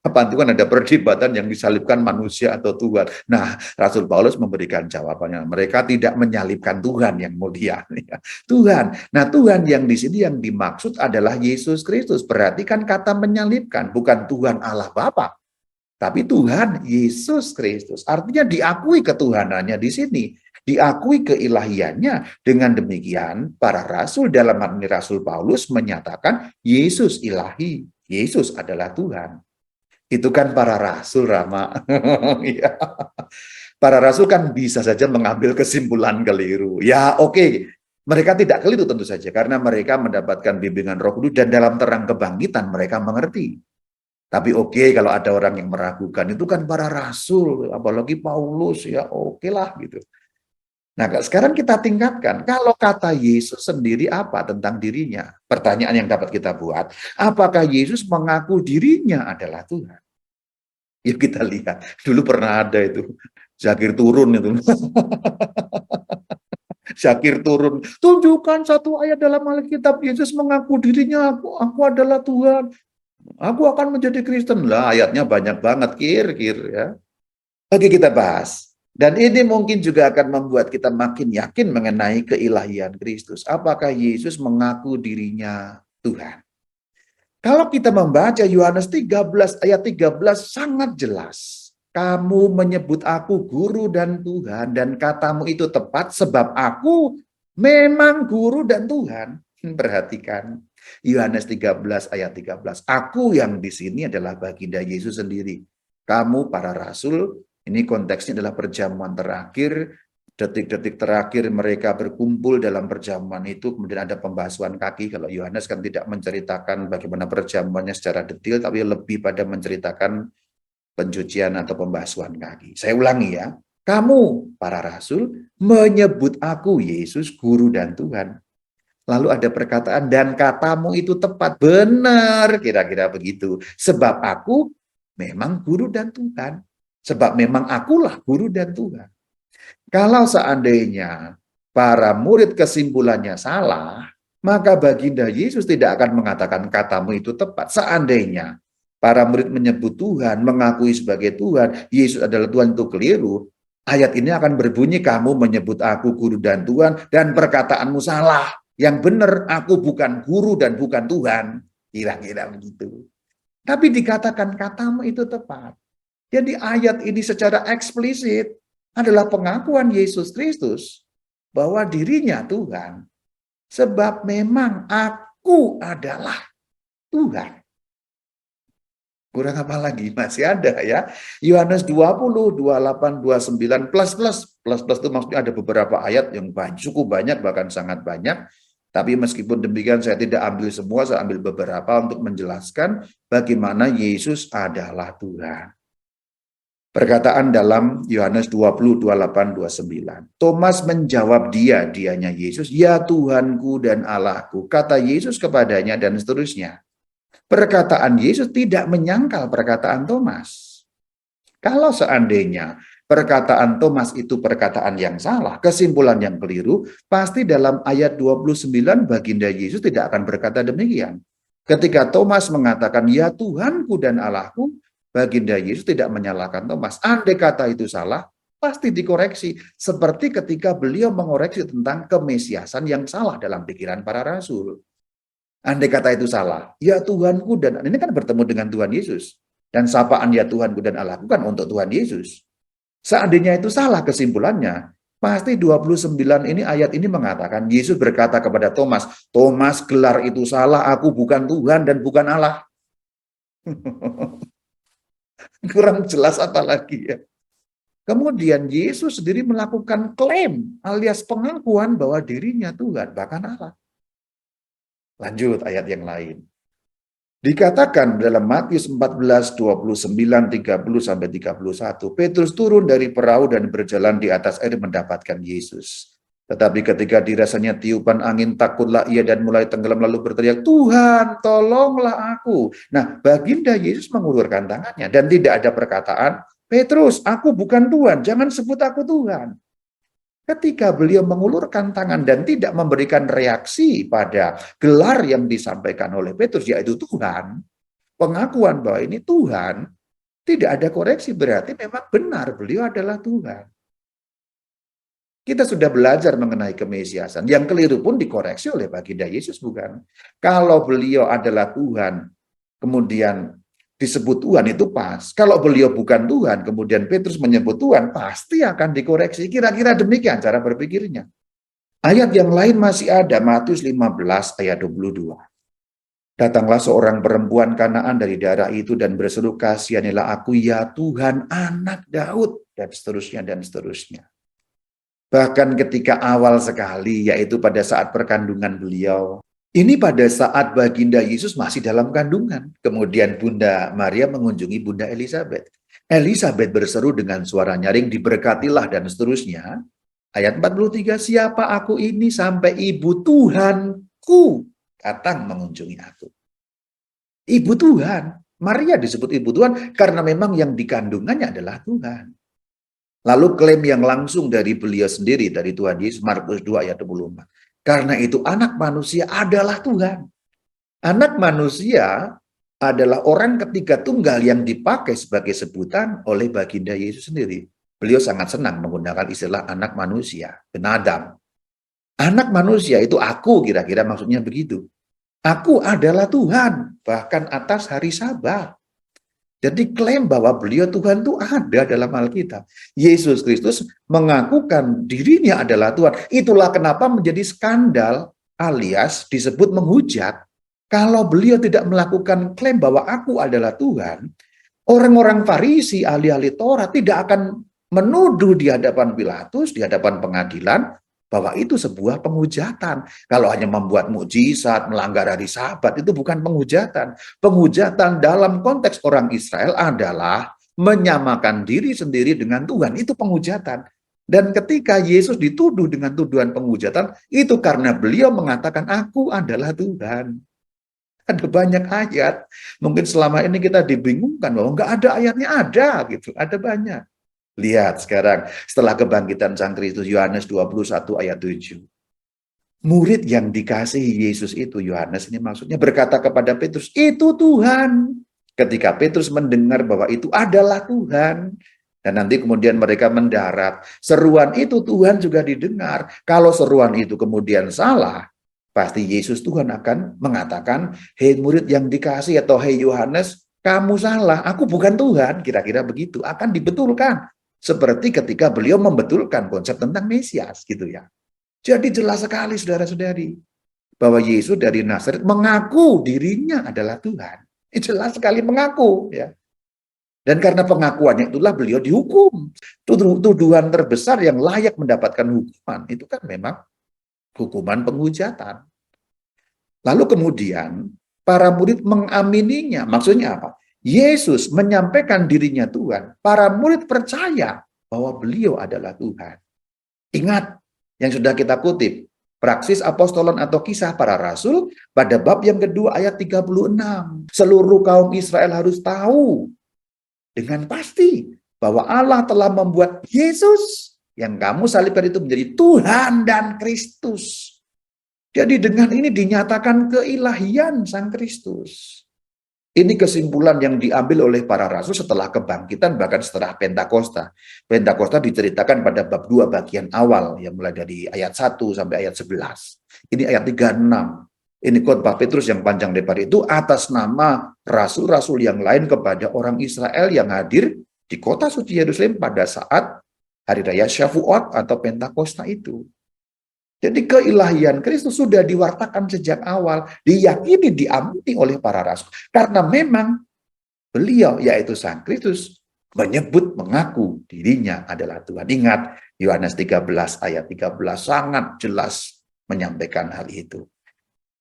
Apa itu kan ada perdebatan yang disalibkan manusia atau Tuhan. Nah, Rasul Paulus memberikan jawabannya. Mereka tidak menyalibkan Tuhan yang mulia. Tuhan. Nah, Tuhan yang di sini yang dimaksud adalah Yesus Kristus. Perhatikan kata menyalibkan, bukan Tuhan Allah Bapa, tapi Tuhan Yesus Kristus. Artinya diakui ketuhanannya di sini, diakui keilahiannya. Dengan demikian, para rasul dalam hal ini Rasul Paulus menyatakan Yesus ilahi, Yesus adalah Tuhan. Itu kan para rasul, Rama. Ya. Para rasul kan bisa saja mengambil kesimpulan keliru. Ya oke, mereka tidak keliru tentu saja, karena mereka mendapatkan bimbingan Roh Kudus dan dalam terang kebangkitan mereka mengerti. Tapi oke, kalau ada orang yang meragukan, itu kan para rasul, apalagi Paulus, ya oke lah gitu. Nah, sekarang kita tingkatkan, kalau kata Yesus sendiri apa tentang dirinya? Pertanyaan yang dapat kita buat, apakah Yesus mengaku dirinya adalah Tuhan? Yuk kita lihat, dulu pernah ada itu, Zakir turun itu. Zakir turun, tunjukkan satu ayat dalam Alkitab, Yesus mengaku dirinya, aku adalah Tuhan. Aku akan menjadi Kristen. Lah, ayatnya banyak banget, kir ya. Oke, kita bahas. Dan ini mungkin juga akan membuat kita makin yakin mengenai keilahian Kristus. Apakah Yesus mengaku dirinya Tuhan? Kalau kita membaca Yohanes 13 ayat 13 sangat jelas. Kamu menyebut aku guru dan Tuhan, dan katamu itu tepat sebab aku memang guru dan Tuhan. Perhatikan Yohanes 13 ayat 13. Aku yang di sini adalah baginda Yesus sendiri. Kamu para rasul, ini konteksnya adalah perjamuan terakhir, detik-detik terakhir mereka berkumpul dalam perjamuan itu, kemudian ada pembasuhan kaki. Kalau Yohanes kan tidak menceritakan bagaimana perjamuannya secara detail, tapi lebih pada menceritakan pencucian atau pembasuhan kaki. Saya ulangi ya, kamu para rasul menyebut aku Yesus guru dan Tuhan. Lalu ada perkataan, dan katamu itu tepat, benar, kira-kira begitu. Sebab aku memang guru dan Tuhan. Sebab memang akulah guru dan Tuhan. Kalau seandainya para murid kesimpulannya salah, maka baginda Yesus tidak akan mengatakan katamu itu tepat. Seandainya para murid menyebut Tuhan, mengakui sebagai Tuhan, Yesus adalah Tuhan, itu keliru, ayat ini akan berbunyi, kamu menyebut aku guru dan Tuhan, dan perkataanmu salah. Yang benar, aku bukan guru dan bukan Tuhan. Kira-kira begitu. Tapi dikatakan katamu itu tepat. Jadi ayat ini secara eksplisit adalah pengakuan Yesus Kristus bahwa dirinya Tuhan. Sebab memang aku adalah Tuhan. Kurang apa lagi? Masih ada ya. Yohanes 20, 28, 29, plus itu maksudnya ada beberapa ayat yang cukup banyak, bahkan sangat banyak. Tapi meskipun demikian saya tidak ambil semua, saya ambil beberapa untuk menjelaskan bagaimana Yesus adalah Tuhan. Perkataan dalam Yohanes 20, 28, 29. Thomas menjawab dianya Yesus, ya Tuhanku dan Allahku. Kata Yesus kepadanya dan seterusnya. Perkataan Yesus tidak menyangkal perkataan Thomas. Kalau seandainya perkataan Thomas itu perkataan yang salah, kesimpulan yang keliru, pasti dalam ayat 29 baginda Yesus tidak akan berkata demikian. Ketika Thomas mengatakan, ya Tuhanku dan Allahku, baginda Yesus tidak menyalahkan Thomas. Andai kata itu salah, pasti dikoreksi. Seperti ketika beliau mengoreksi tentang kemesiasan yang salah dalam pikiran para rasul. Andai kata itu salah, ya Tuhanku dan ini kan bertemu dengan Tuhan Yesus. Dan sapaan ya Tuhanku dan Allahku kan untuk Tuhan Yesus. Seandainya itu salah kesimpulannya, pasti 29 ini ayat ini mengatakan Yesus berkata kepada Thomas, Thomas gelar itu salah, aku bukan Tuhan dan bukan Allah. Kurang jelas apa lagi ya. Kemudian Yesus sendiri melakukan klaim alias pengakuan bahwa dirinya Tuhan, bahkan Allah. Lanjut ayat yang lain. Dikatakan dalam Matius 14, 29, 30-31, Petrus turun dari perahu dan berjalan di atas air mendapatkan Yesus. Tetapi ketika dirasanya tiupan angin, takutlah ia dan mulai tenggelam lalu berteriak, Tuhan, tolonglah aku. Nah, baginda Yesus mengulurkan tangannya dan tidak ada perkataan, Petrus, aku bukan Tuhan, jangan sebut aku Tuhan. Ketika beliau mengulurkan tangan dan tidak memberikan reaksi pada gelar yang disampaikan oleh Petrus, yaitu Tuhan, pengakuan bahwa ini Tuhan, tidak ada koreksi, berarti memang benar beliau adalah Tuhan. Kita sudah belajar mengenai kemesiasan, yang keliru pun dikoreksi oleh baginda Yesus, bukan? Kalau beliau adalah Tuhan, kemudian disebut Tuhan itu pas. Kalau beliau bukan Tuhan, kemudian Petrus menyebut Tuhan, pasti akan dikoreksi. Kira-kira demikian cara berpikirnya. Ayat yang lain masih ada, Matius 15 ayat 22. Datanglah seorang perempuan Kanaan dari daerah itu dan berseru, kasihanilah aku ya Tuhan, anak Daud, dan seterusnya, dan seterusnya. Bahkan ketika awal sekali, yaitu pada saat perkandungan beliau, ini pada saat baginda Yesus masih dalam kandungan. Kemudian Bunda Maria mengunjungi Bunda Elizabeth. Elizabeth berseru dengan suara nyaring, diberkatilah dan seterusnya. Ayat 43, siapa aku ini sampai ibu Tuhanku datang mengunjungi aku. Ibu Tuhan, Maria disebut ibu Tuhan karena memang yang dikandungannya adalah Tuhan. Lalu klaim yang langsung dari beliau sendiri, dari Tuhan Yesus, Markus 2 ayat 24. Karena itu anak manusia adalah Tuhan. Anak manusia adalah orang ketiga tunggal yang dipakai sebagai sebutan oleh baginda Yesus sendiri. Beliau sangat senang menggunakan istilah anak manusia, ben Adam. Anak manusia itu aku, kira-kira maksudnya begitu. Aku adalah Tuhan, bahkan atas hari Sabat. Jadi klaim bahwa beliau Tuhan itu ada dalam Alkitab. Yesus Kristus mengakukan dirinya adalah Tuhan. Itulah kenapa menjadi skandal alias disebut menghujat. Kalau beliau tidak melakukan klaim bahwa aku adalah Tuhan, orang-orang Farisi, ahli-ahli Taurat tidak akan menuduh di hadapan Pilatus, di hadapan pengadilan, bahwa itu sebuah penghujatan. Kalau hanya membuat mukjizat, melanggar hari Sabat, itu bukan penghujatan. Penghujatan dalam konteks orang Israel adalah menyamakan diri sendiri dengan Tuhan. Itu penghujatan. Dan ketika Yesus dituduh dengan tuduhan penghujatan, itu karena beliau mengatakan, aku adalah Tuhan. Ada banyak ayat. Mungkin selama ini kita dibingungkan bahwa nggak ada ayatnya, ada gitu. Ada banyak. Lihat sekarang, setelah kebangkitan Sang Kristus, Yohanes 21 ayat 7. Murid yang dikasihi Yesus itu, Yohanes ini maksudnya berkata kepada Petrus, itu Tuhan. Ketika Petrus mendengar bahwa itu adalah Tuhan, dan nanti kemudian mereka mendarat, seruan itu Tuhan juga didengar. Kalau seruan itu kemudian salah, pasti Yesus Tuhan akan mengatakan, hei murid yang dikasihi atau hei Yohanes, kamu salah, aku bukan Tuhan. Kira-kira begitu, akan dibetulkan. Seperti ketika beliau membetulkan konsep tentang Mesias gitu ya. Jadi jelas sekali saudara-saudari bahwa Yesus dari Nazaret mengaku dirinya adalah Tuhan. Jelas sekali mengaku ya. Dan karena pengakuannya itulah beliau dihukum. Tuduhan terbesar yang layak mendapatkan hukuman itu kan memang hukuman penghujatan. Lalu kemudian para murid mengamininya. Maksudnya apa? Yesus menyampaikan dirinya Tuhan, para murid percaya bahwa beliau adalah Tuhan. Ingat yang sudah kita kutip, Praksis Apostolan atau Kisah Para Rasul pada bab yang kedua ayat 36. Seluruh kaum Israel harus tahu dengan pasti bahwa Allah telah membuat Yesus yang kamu salibkan itu menjadi Tuhan dan Kristus. Jadi dengan ini dinyatakan keilahian Sang Kristus. Ini kesimpulan yang diambil oleh para rasul setelah kebangkitan, bahkan setelah Pentakosta. Pentakosta diceritakan pada bab 2 bagian awal, yang mulai dari ayat 1 sampai ayat 11. Ini ayat 36. Ini khotbah Petrus yang panjang lebar itu atas nama rasul-rasul yang lain kepada orang Israel yang hadir di kota suci Yerusalem pada saat hari raya Syavuot atau Pentakosta itu. Jadi keilahian Kristus sudah diwartakan sejak awal, diyakini, diamini oleh para rasul. Karena memang beliau, yaitu Sang Kristus, menyebut, mengaku dirinya adalah Tuhan. Ingat, Yohanes 13 ayat 13 sangat jelas menyampaikan hal itu.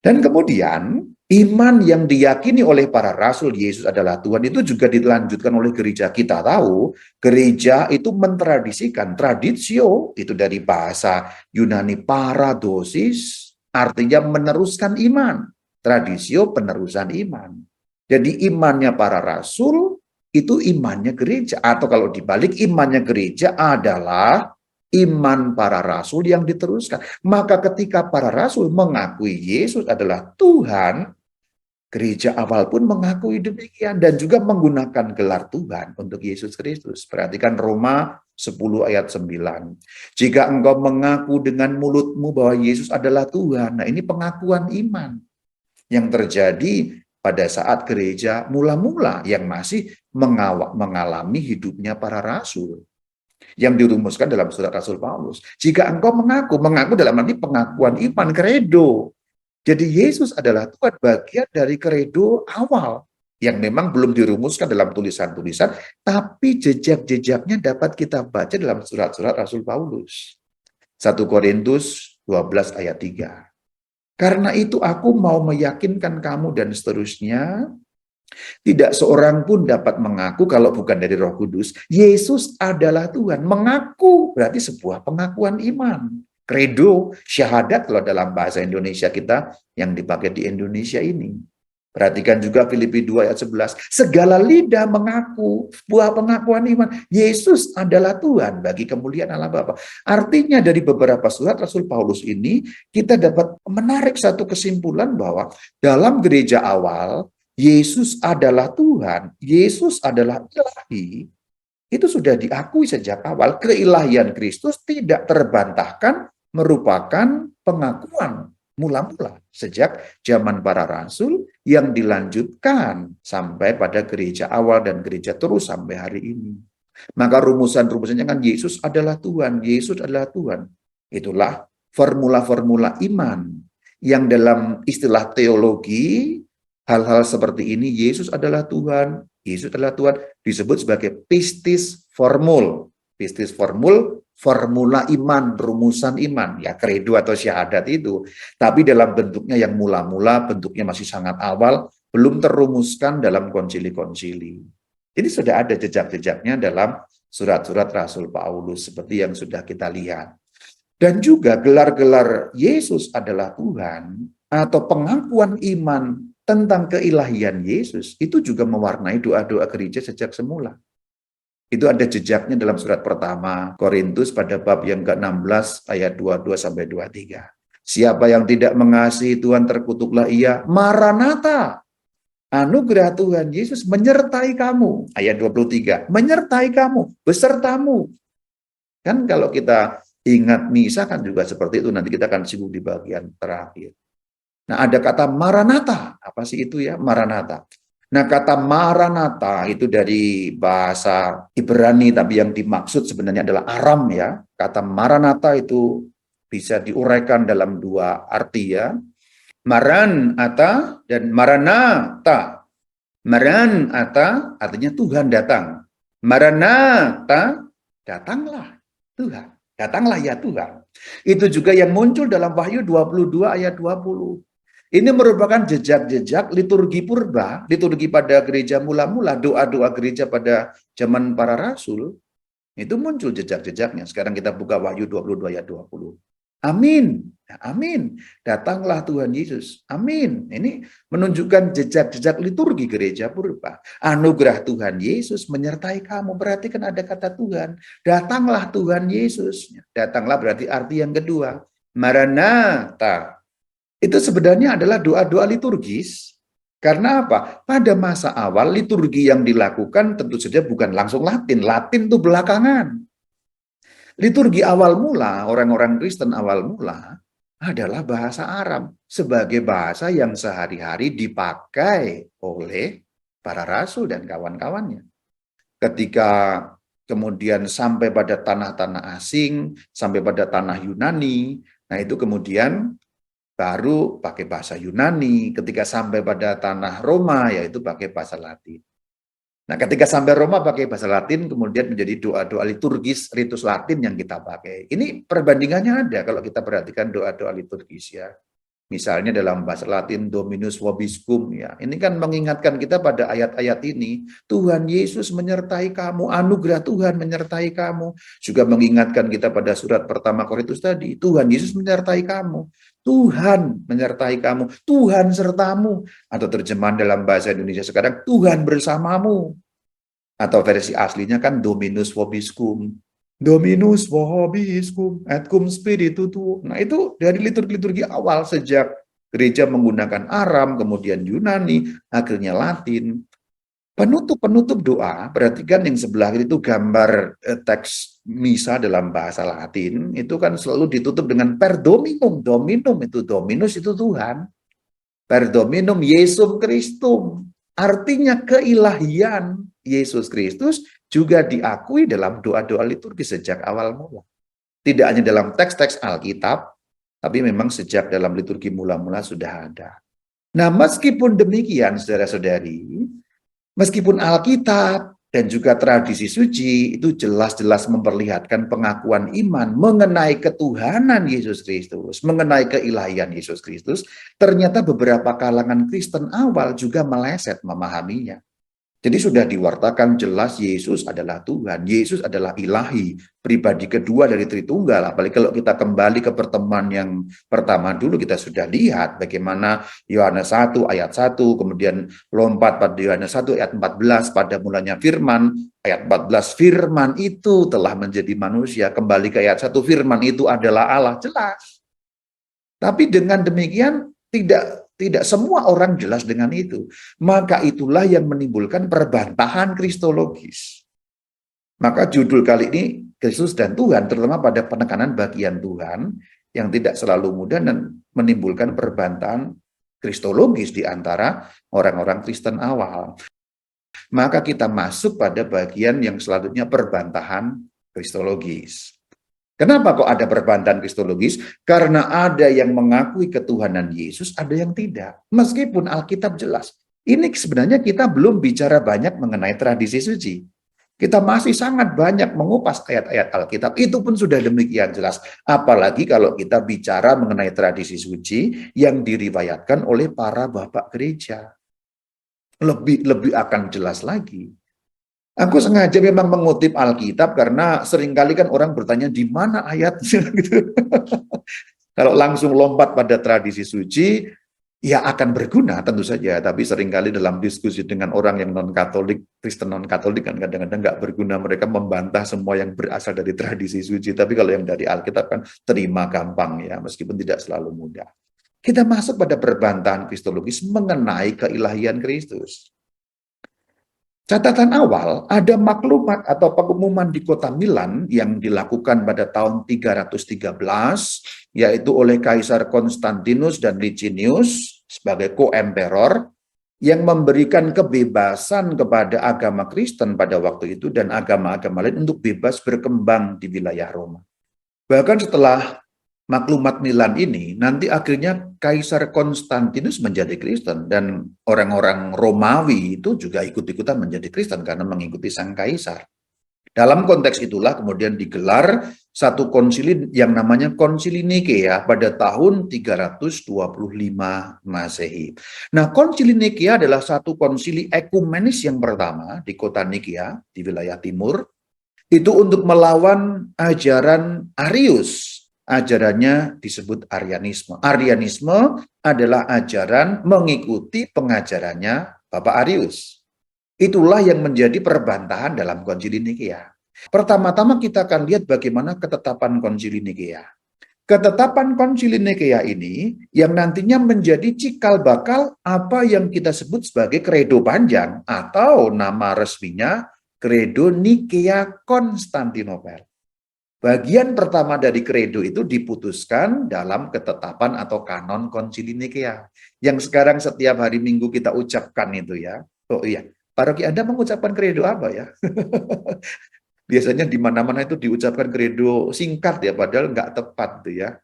Dan kemudian iman yang diyakini oleh para rasul Yesus adalah Tuhan itu juga dilanjutkan oleh gereja. Kita tahu gereja itu mentradisikan, tradisio itu dari bahasa Yunani paradosis, artinya meneruskan iman. Tradisio penerusan iman. Jadi imannya para rasul itu imannya gereja, atau kalau dibalik imannya gereja adalah iman para rasul yang diteruskan. Maka ketika para rasul mengakui Yesus adalah Tuhan, gereja awal pun mengakui demikian dan juga menggunakan gelar Tuhan untuk Yesus Kristus. Perhatikan Roma 10 ayat 9. Jika engkau mengaku dengan mulutmu bahwa Yesus adalah Tuhan, nah ini pengakuan iman yang terjadi pada saat gereja mula-mula yang masih mengalami hidupnya para rasul, yang dirumuskan dalam surat Rasul Paulus. Jika engkau mengaku dalam arti pengakuan iman, kredo. Jadi Yesus adalah Tuhan, bagian dari kredo awal yang memang belum dirumuskan dalam tulisan-tulisan, tapi jejak-jejaknya dapat kita baca dalam surat-surat Rasul Paulus. 1 Korintus 12 ayat 3. Karena itu aku mau meyakinkan kamu dan seterusnya, tidak seorang pun dapat mengaku kalau bukan dari Roh Kudus, Yesus adalah Tuhan. Mengaku berarti sebuah pengakuan iman. Kredo, syahadat kalau dalam bahasa Indonesia kita yang dipakai di Indonesia ini. Perhatikan juga Filipi 2 ayat 11. Segala lidah mengaku, sebuah pengakuan iman. Yesus adalah Tuhan bagi kemuliaan Allah Bapa. Artinya dari beberapa surat Rasul Paulus ini, kita dapat menarik satu kesimpulan bahwa dalam gereja awal, Yesus adalah Tuhan, Yesus adalah ilahi, itu sudah diakui sejak awal. Keilahian Kristus tidak terbantahkan, merupakan pengakuan mula-mula sejak zaman para rasul yang dilanjutkan sampai pada gereja awal dan gereja terus sampai hari ini. Maka rumusan-rumusannya kan Yesus adalah Tuhan, Yesus adalah Tuhan. Itulah formula-formula iman yang dalam istilah teologi, hal-hal seperti ini, Yesus adalah Tuhan, Yesus adalah Tuhan, disebut sebagai pistis formul. Pistis formul, formula iman, rumusan iman, ya kredo atau syahadat itu. Tapi dalam bentuknya yang mula-mula, bentuknya masih sangat awal, belum terumuskan dalam konsili-konsili. Jadi sudah ada jejak-jejaknya dalam surat-surat Rasul Paulus, seperti yang sudah kita lihat. Dan juga gelar-gelar Yesus adalah Tuhan, atau pengakuan iman tentang keilahian Yesus, itu juga mewarnai doa-doa gereja sejak semula. Itu ada jejaknya dalam surat pertama Korintus pada bab yang ke-16 ayat 22 sampai 23. Siapa yang tidak mengasihi Tuhan terkutuklah ia. Maranatha. Anugerah Tuhan Yesus menyertai kamu. Ayat 23. Menyertai kamu, besertamu. Kan kalau kita ingat misa kan juga seperti itu. Nanti kita akan singgung di bagian terakhir. Nah, ada kata Maranatha. Apa sih itu ya? Maranatha. Nah, kata Maranatha itu dari bahasa Ibrani, tapi yang dimaksud sebenarnya adalah Aram ya. Kata Maranatha itu bisa diuraikan dalam dua arti ya. Maranatha dan Maranatha. Maranatha artinya Tuhan datang. Maranatha, datanglah Tuhan. Datanglah ya Tuhan. Itu juga yang muncul dalam Wahyu 22 ayat 20. Ini merupakan jejak-jejak liturgi purba, liturgi pada gereja mula-mula, doa-doa gereja pada zaman para rasul, itu muncul jejak-jejaknya. Sekarang kita buka Wahyu 22 ayat 20. Amin. Amin. Datanglah Tuhan Yesus. Amin. Ini menunjukkan jejak-jejak liturgi gereja purba. Anugerah Tuhan Yesus menyertai kamu. Berarti kan ada kata Tuhan. Datanglah Tuhan Yesus. Datanglah berarti arti yang kedua. Maranatha. Itu sebenarnya adalah doa-doa liturgis. Karena apa? Pada masa awal liturgi yang dilakukan tentu saja bukan langsung Latin. Latin itu belakangan. Liturgi awal mula, orang-orang Kristen awal mula adalah bahasa Aram sebagai bahasa yang sehari-hari dipakai oleh para rasul dan kawan-kawannya. Ketika kemudian sampai pada tanah-tanah asing, sampai pada tanah Yunani, nah itu kemudian baru pakai bahasa Yunani. Ketika sampai pada tanah Roma, yaitu pakai bahasa Latin. Nah, ketika sampai Roma pakai bahasa Latin, kemudian menjadi doa-doa liturgis, ritus Latin yang kita pakai. Ini perbandingannya ada kalau kita perhatikan doa-doa liturgis ya. Misalnya dalam bahasa Latin, Dominus vobiscum ya. Ini kan mengingatkan kita pada ayat-ayat ini. Tuhan Yesus menyertai kamu, anugerah Tuhan menyertai kamu. Juga mengingatkan kita pada surat pertama Korintus tadi. Tuhan Yesus menyertai kamu. Tuhan menyertai kamu, Tuhan sertamu. Atau terjemahan dalam bahasa Indonesia sekarang, Tuhan bersamamu. Atau versi aslinya kan Dominus vobiscum. Dominus vobiscum et cum spiritu tuo. Nah itu dari liturgi-liturgi awal sejak gereja menggunakan Aram, kemudian Yunani, akhirnya Latin. Penutup-penutup doa, perhatikan yang sebelah itu gambar teks misa dalam bahasa Latin, itu kan selalu ditutup dengan per dominum. Dominum itu Dominus itu Tuhan. Per dominum Yesum Christum. Artinya keilahian Yesus Kristus juga diakui dalam doa-doa liturgi sejak awal mula. Tidak hanya dalam teks-teks Alkitab, tapi memang sejak dalam liturgi mula-mula sudah ada. Nah, meskipun demikian, saudara-saudari, meskipun Alkitab dan juga tradisi suci itu jelas-jelas memperlihatkan pengakuan iman mengenai ketuhanan Yesus Kristus, mengenai keilahian Yesus Kristus, ternyata beberapa kalangan Kristen awal juga meleset memahaminya. Jadi sudah diwartakan jelas Yesus adalah Tuhan, Yesus adalah ilahi, pribadi kedua dari Tritunggal. Apalagi kalau kita kembali ke pertemuan yang pertama dulu, kita sudah lihat bagaimana Yohanes 1 ayat 1, kemudian lompat pada Yohanes 1 ayat 14, pada mulanya firman, ayat 14, firman itu telah menjadi manusia, kembali ke ayat 1, firman itu adalah Allah, jelas. Tapi dengan demikian tidak semua orang jelas dengan itu. Maka itulah yang menimbulkan perbantahan kristologis. Maka judul kali ini Kristus dan Tuhan, terutama pada penekanan bagian Tuhan yang tidak selalu mudah dan menimbulkan perbantahan kristologis di antara orang-orang Kristen awal. Maka kita masuk pada bagian yang selanjutnya perbantahan kristologis. Kenapa kok ada perbantahan kristologis? Karena ada yang mengakui ketuhanan Yesus, ada yang tidak. Meskipun Alkitab jelas. Ini sebenarnya kita belum bicara banyak mengenai tradisi suci. Kita masih sangat banyak mengupas ayat-ayat Alkitab. Itu pun sudah demikian jelas. Apalagi kalau kita bicara mengenai tradisi suci yang diriwayatkan oleh para bapak gereja. Lebih akan jelas lagi. Aku sengaja memang mengutip Alkitab karena seringkali kan orang bertanya di mana ayatnya gitu. Kalau langsung lompat pada tradisi suci, ya akan berguna tentu saja. Tapi seringkali dalam diskusi dengan orang yang non-Katolik, Kristen non-Katolik kan kadang-kadang nggak berguna. Mereka membantah semua yang berasal dari tradisi suci. Tapi kalau yang dari Alkitab kan terima gampang ya, meskipun tidak selalu mudah. Kita masuk pada perbantahan kristologis mengenai keilahian Kristus. Catatan awal, ada maklumat atau pengumuman di kota Milan yang dilakukan pada tahun 313, yaitu oleh Kaisar Konstantinus dan Licinius sebagai co-emperor, yang memberikan kebebasan kepada agama Kristen pada waktu itu dan agama-agama lain untuk bebas berkembang di wilayah Roma. Bahkan setelah maklumat Milan ini, nanti akhirnya Kaisar Konstantinus menjadi Kristen dan orang-orang Romawi itu juga ikut-ikutan menjadi Kristen karena mengikuti sang kaisar. Dalam konteks itulah kemudian digelar satu konsili yang namanya Konsili Nikea pada tahun 325 Masehi. Nah, Konsili Nikea adalah satu konsili ekumenis yang pertama di kota Nikea di wilayah timur. Itu untuk melawan ajaran Arius. Ajarannya disebut Arianisme. Arianisme adalah ajaran mengikuti pengajarannya Bapak Arius. Itulah yang menjadi perbantahan dalam Konsili Nikea. Pertama-tama kita akan lihat bagaimana ketetapan Konsili Nikea. Ketetapan Konsili Nikea ini yang nantinya menjadi cikal bakal apa yang kita sebut sebagai Kredo Panjang atau nama resminya Kredo Nikea Konstantinopel. Bagian pertama dari kredo itu diputuskan dalam ketetapan atau kanon Konsili Nikea. Yang sekarang setiap hari Minggu kita ucapkan itu ya. Oh iya, paroki Anda mengucapkan kredo apa ya? Biasanya di mana-mana itu diucapkan kredo singkat ya, padahal nggak tepat tuh ya.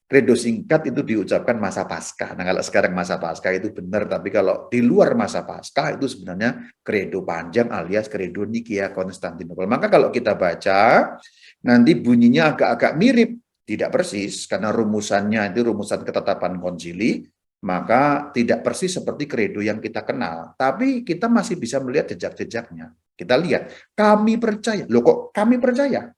Kredo singkat itu diucapkan masa Paskah. Nah, kalau sekarang masa Paskah itu benar, tapi kalau di luar masa Paskah itu sebenarnya kredo panjang alias kredo Nikea Konstantinopel. Maka kalau kita baca, nanti bunyinya agak-agak mirip, tidak persis, karena rumusannya itu rumusan ketetapan konsili, maka tidak persis seperti kredo yang kita kenal. Tapi kita masih bisa melihat jejak-jejaknya. Kita lihat, kami percaya. Loh kok kami percaya?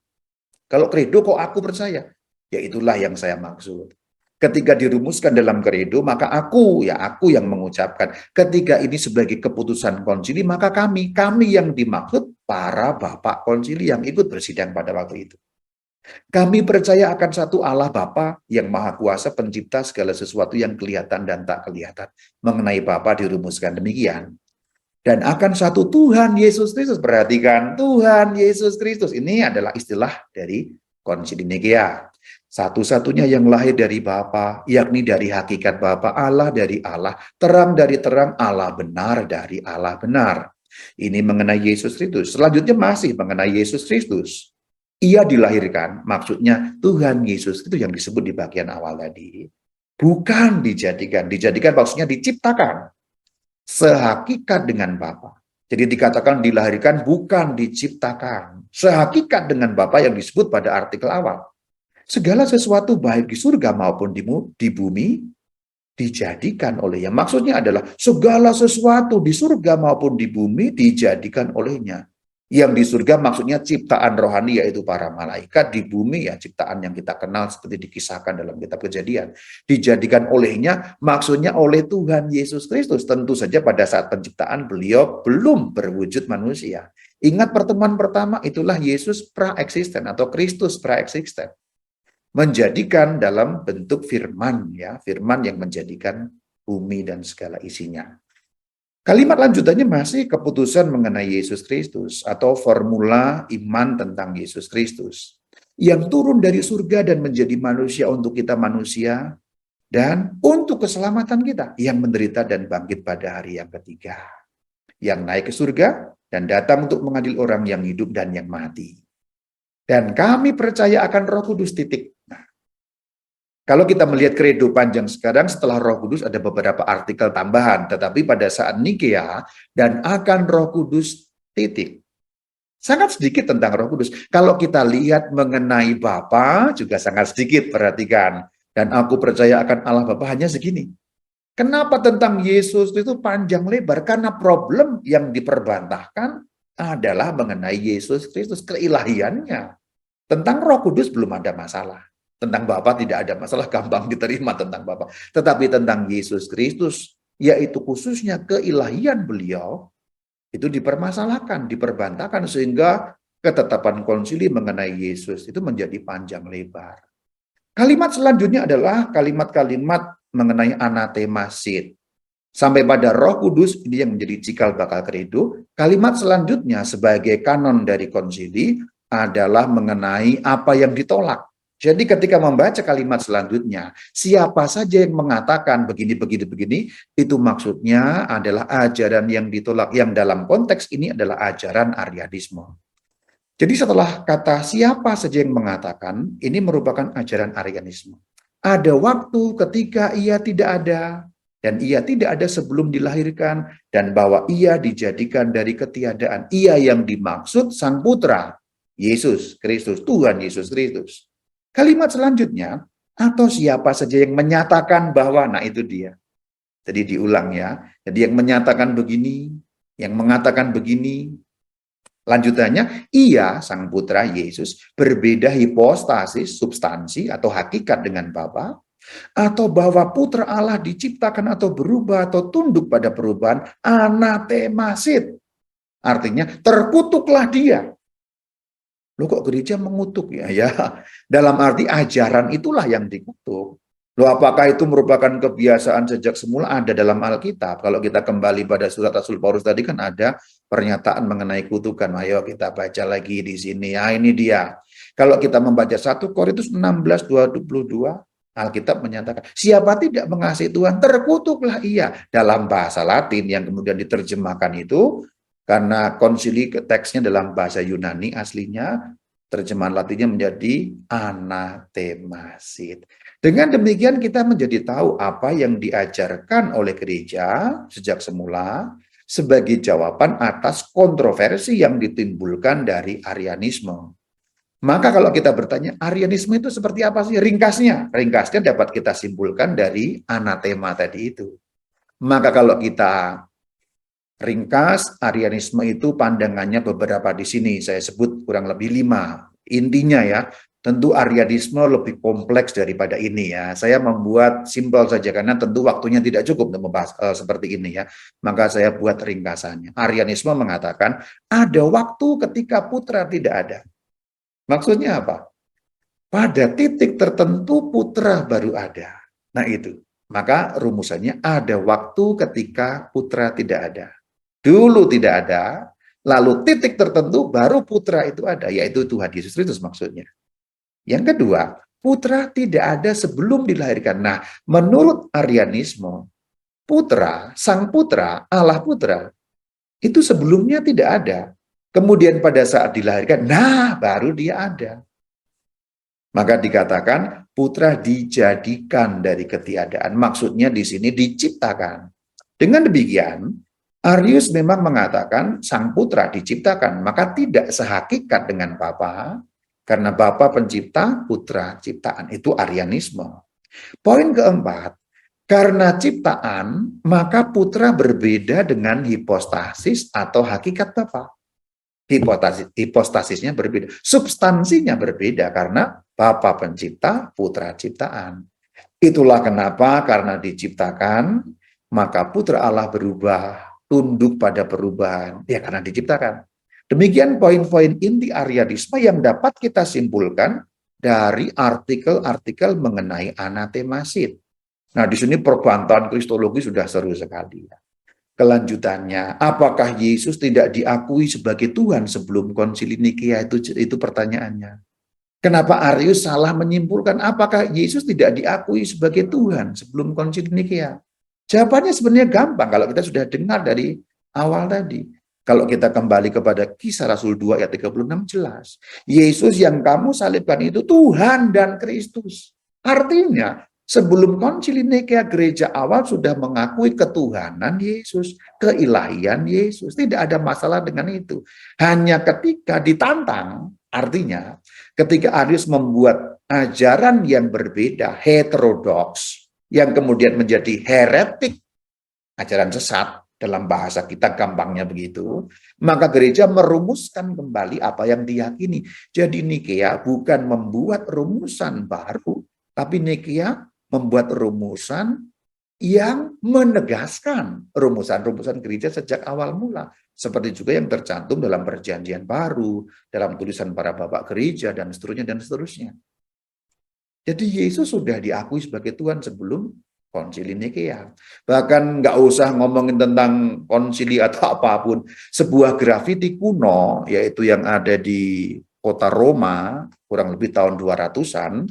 Kalau kredo kok aku percaya? Ya itulah yang saya maksud. Ketika dirumuskan dalam kredo, maka aku yang mengucapkan. Ketika ini sebagai keputusan konsili, maka kami yang dimaksud para bapak konsili yang ikut bersidang pada waktu itu. Kami percaya akan satu Allah Bapa yang Maha Kuasa, pencipta segala sesuatu yang kelihatan dan tak kelihatan. Mengenai Bapa dirumuskan demikian. Dan akan satu Tuhan Yesus Kristus. Perhatikan, Tuhan Yesus Kristus. Ini adalah istilah dari Konsili Nikea. Satu-satunya yang lahir dari Bapa, yakni dari hakikat Bapa, Allah dari Allah, terang dari terang, Allah benar dari Allah benar. Ini mengenai Yesus Kristus. Selanjutnya masih mengenai Yesus Kristus. Ia dilahirkan, maksudnya Tuhan Yesus itu yang disebut di bagian awal tadi. Bukan dijadikan. Dijadikan maksudnya diciptakan. Sehakikat dengan Bapa. Jadi dikatakan dilahirkan bukan diciptakan. Sehakikat dengan Bapa yang disebut pada artikel awal. Segala sesuatu baik di surga maupun di bumi dijadikan olehnya. Maksudnya adalah segala sesuatu di surga maupun di bumi dijadikan olehnya. Yang di surga maksudnya ciptaan rohani yaitu para malaikat, di bumi ya ciptaan yang kita kenal seperti dikisahkan dalam kitab Kejadian. Dijadikan olehnya maksudnya oleh Tuhan Yesus Kristus. Tentu saja pada saat penciptaan beliau belum berwujud manusia. Ingat pertemuan pertama itulah Yesus pra-eksisten atau Kristus pra-eksisten. Menjadikan dalam bentuk firman ya, firman yang menjadikan bumi dan segala isinya. Kalimat lanjutannya masih keputusan mengenai Yesus Kristus atau formula iman tentang Yesus Kristus yang turun dari surga dan menjadi manusia untuk kita manusia dan untuk keselamatan kita yang menderita dan bangkit pada hari yang ketiga, yang naik ke surga dan datang untuk mengadil orang yang hidup dan yang mati. Dan kami percaya akan Roh Kudus titik. Nah, kalau kita melihat kredo panjang sekarang, setelah Roh Kudus ada beberapa artikel tambahan. Tetapi pada saat Nikea, dan akan Roh Kudus titik. Sangat sedikit tentang Roh Kudus. Kalau kita lihat mengenai Bapa, juga sangat sedikit, perhatikan. Dan aku percaya akan Allah Bapa hanya segini. Kenapa tentang Yesus itu panjang lebar? Karena problem yang diperbantahkan adalah mengenai Yesus Kristus, keilahiannya. Tentang Roh Kudus belum ada masalah. Tentang Bapa tidak ada masalah, gampang diterima tentang Bapa. Tetapi tentang Yesus Kristus, yaitu khususnya keilahian beliau, itu dipermasalahkan, diperbantahkan, sehingga ketetapan konsili mengenai Yesus itu menjadi panjang lebar. Kalimat selanjutnya adalah kalimat-kalimat mengenai anatemasid. Sampai pada Roh Kudus, ini yang menjadi cikal bakal kredo. Kalimat selanjutnya sebagai kanon dari konsili adalah mengenai apa yang ditolak. Jadi ketika membaca kalimat selanjutnya, siapa saja yang mengatakan begini, itu maksudnya adalah ajaran yang ditolak, yang dalam konteks ini adalah ajaran Arianisme. Jadi setelah kata siapa saja yang mengatakan, ini merupakan ajaran Arianisme. Ada waktu ketika ia tidak ada, dan ia tidak ada sebelum dilahirkan, dan bahwa ia dijadikan dari ketiadaan. Ia yang dimaksud Sang Putra, Yesus Kristus, Tuhan Yesus Kristus. Kalimat selanjutnya, atau siapa saja yang menyatakan bahwa, nah itu dia. Jadi diulang ya. Jadi yang menyatakan begini, yang mengatakan begini, Lanjutannya, ia, sang putra Yesus, berbeda hipostasis, substansi atau hakikat dengan Bapa, atau bahwa putra Allah diciptakan atau berubah atau tunduk pada perubahan, anatemasit. Artinya, terkutuklah dia. Loh kok gereja mengutuk ya? Ya, dalam arti ajaran itulah yang dikutuk. Loh apakah itu merupakan kebiasaan sejak semula ada dalam Alkitab? Kalau kita kembali pada surat Rasul Paulus tadi kan ada pernyataan mengenai kutukan. Ayo kita baca lagi di sini. Ya ini dia. Kalau kita membaca 1 Korintus 16:22, Alkitab menyatakan, siapa tidak mengasihi Tuhan, terkutuklah ia. Dalam bahasa Latin yang kemudian diterjemahkan itu, karena konsili teksnya dalam bahasa Yunani aslinya, terjemahan Latinnya menjadi anatemasit. Dengan demikian kita menjadi tahu apa yang diajarkan oleh gereja sejak semula sebagai jawaban atas kontroversi yang ditimbulkan dari Arianisme. Maka kalau kita bertanya, Arianisme itu seperti apa sih? Ringkasnya dapat kita simpulkan dari anatema tadi itu. Maka kalau kita ringkas, Arianisme itu pandangannya beberapa di sini. Saya sebut kurang lebih 5. Intinya ya, tentu Arianisme lebih kompleks daripada ini ya. Saya membuat simpel saja karena tentu waktunya tidak cukup untuk membahas seperti ini ya. Maka saya buat ringkasannya. Arianisme mengatakan ada waktu ketika putra tidak ada. Maksudnya apa? Pada titik tertentu putra baru ada. Nah itu. Maka rumusannya ada waktu ketika putra tidak ada. Dulu tidak ada, lalu titik tertentu baru putra itu ada, yaitu Tuhan Yesus Kristus maksudnya. Yang kedua, putra tidak ada sebelum dilahirkan. Nah, menurut Arianisme, putra, sang putra, Allah putra, itu sebelumnya tidak ada. Kemudian pada saat dilahirkan, nah baru dia ada. Maka dikatakan putra dijadikan dari ketiadaan. Maksudnya di sini diciptakan. Dengan demikian, Arius memang mengatakan sang putra diciptakan, maka tidak sehakikat dengan Bapa, karena Bapa pencipta, putra ciptaan. Itu Arianisme. Poin keempat, karena ciptaan, maka putra berbeda dengan hipostasis atau hakikat Bapa. Hipostasisnya berbeda, substansinya berbeda karena Bapa pencipta, putra ciptaan. Itulah kenapa karena diciptakan, maka putra Allah berubah, tunduk pada perubahan, ya karena diciptakan. Demikian poin-poin inti Arianisme yang dapat kita simpulkan dari artikel-artikel mengenai anatemasit. Nah, di sini perbantahan kristologi sudah seru sekali. Kelanjutannya, apakah Yesus tidak diakui sebagai Tuhan sebelum konsili Nikea? Itu pertanyaannya. Kenapa Arius salah menyimpulkan apakah Yesus tidak diakui sebagai Tuhan sebelum konsili Nikea? Jawabannya sebenarnya gampang kalau kita sudah dengar dari awal tadi. Kalau kita kembali kepada Kisah Rasul 2 ayat 36 jelas. Yesus yang kamu salibkan itu Tuhan dan Kristus. Artinya sebelum konsili Nikea gereja awal sudah mengakui ketuhanan Yesus, keilahian Yesus. Tidak ada masalah dengan itu. Hanya ketika ditantang, artinya ketika Arius membuat ajaran yang berbeda, heterodoks, yang kemudian menjadi heretik, ajaran sesat dalam bahasa kita gampangnya begitu, maka gereja merumuskan kembali apa yang diyakini. Jadi Nikea bukan membuat rumusan baru, tapi Nikea membuat rumusan yang menegaskan rumusan-rumusan gereja sejak awal mula. Seperti juga yang tercantum dalam perjanjian baru, dalam tulisan para bapak gereja, dan seterusnya, dan seterusnya. Jadi Yesus sudah diakui sebagai Tuhan sebelum konsili Nikea. Bahkan nggak usah ngomongin tentang konsili atau apapun. Sebuah grafiti kuno, yaitu yang ada di kota Roma, kurang lebih tahun 200-an,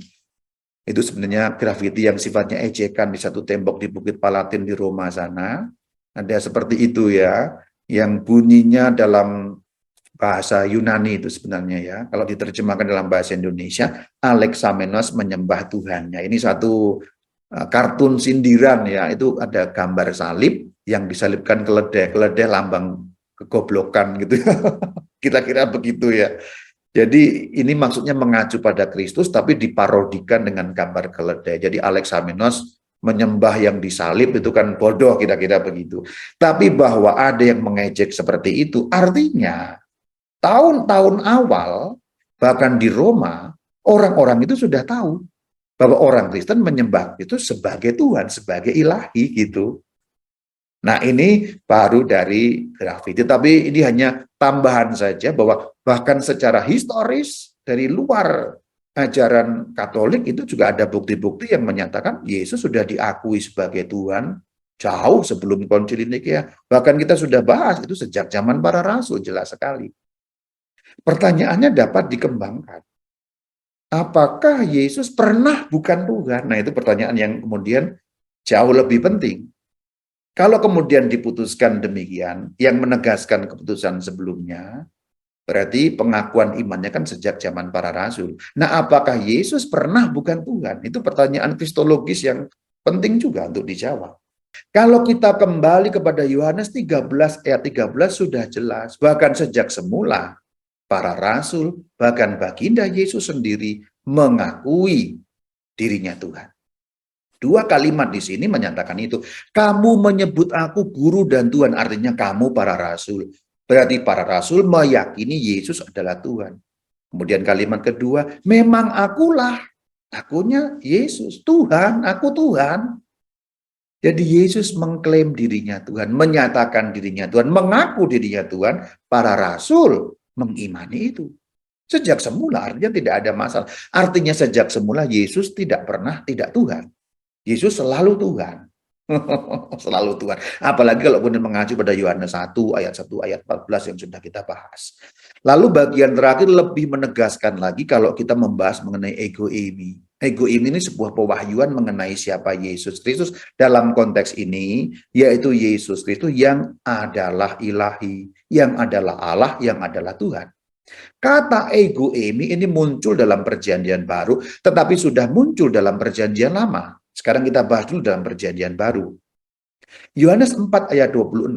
itu sebenarnya grafiti yang sifatnya ejekan di satu tembok di Bukit Palatin di Roma sana. Ada seperti itu ya, yang bunyinya dalam bahasa Yunani itu sebenarnya ya. Kalau diterjemahkan dalam bahasa Indonesia, Alexamenos menyembah Tuhannya. Ini satu kartun sindiran ya. Itu ada gambar salib yang disalibkan keledai lambang kegoblokan gitu. Kira-kira begitu ya. Jadi ini maksudnya mengacu pada Kristus tapi diparodikan dengan gambar keledai. Jadi Alexamenos menyembah yang disalib itu kan bodoh kira-kira begitu. Tapi bahwa ada yang mengejek seperti itu artinya tahun-tahun awal, bahkan di Roma, orang-orang itu sudah tahu bahwa orang Kristen menyembah itu sebagai Tuhan, sebagai ilahi gitu. Nah, ini baru dari grafiti, tapi ini hanya tambahan saja bahwa bahkan secara historis dari luar ajaran Katolik itu juga ada bukti-bukti yang menyatakan Yesus sudah diakui sebagai Tuhan jauh sebelum Konsili Nikea. Bahkan kita sudah bahas itu sejak zaman para rasul, jelas sekali. Pertanyaannya dapat dikembangkan. Apakah Yesus pernah bukan Tuhan? Nah, itu pertanyaan yang kemudian jauh lebih penting. Kalau kemudian diputuskan demikian, yang menegaskan keputusan sebelumnya, berarti pengakuan imannya kan sejak zaman para rasul. Nah, apakah Yesus pernah bukan Tuhan? Itu pertanyaan kristologis yang penting juga untuk dijawab. Kalau kita kembali kepada Yohanes 13 ayat 13 sudah jelas, bahkan sejak semula para rasul, bahkan baginda Yesus sendiri mengakui dirinya Tuhan. Dua kalimat di sini menyatakan itu. Kamu menyebut aku guru dan Tuhan, artinya kamu para rasul. Berarti para rasul meyakini Yesus adalah Tuhan. Kemudian kalimat kedua, memang akulah. Akunya Yesus, Tuhan, aku Tuhan. Jadi Yesus mengklaim dirinya Tuhan, menyatakan dirinya Tuhan, mengaku dirinya Tuhan. Para rasul mengimani itu. Sejak semula artinya tidak ada masalah. Artinya sejak semula Yesus tidak pernah tidak Tuhan. Yesus selalu Tuhan. Selalu Tuhan. Apalagi kalau kemudian mengacu pada Yohanes 1 ayat 1 ayat 14 yang sudah kita bahas. Lalu bagian terakhir lebih menegaskan lagi kalau kita membahas mengenai ego eimi. Ego eimi ini sebuah pewahyuan mengenai siapa Yesus Kristus dalam konteks ini, yaitu Yesus Kristus yang adalah ilahi, yang adalah Allah, yang adalah Tuhan. Kata ego eimi ini muncul dalam perjanjian baru, tetapi sudah muncul dalam perjanjian lama. Sekarang kita bahas dulu dalam perjanjian baru. Yohanes 4 ayat 26,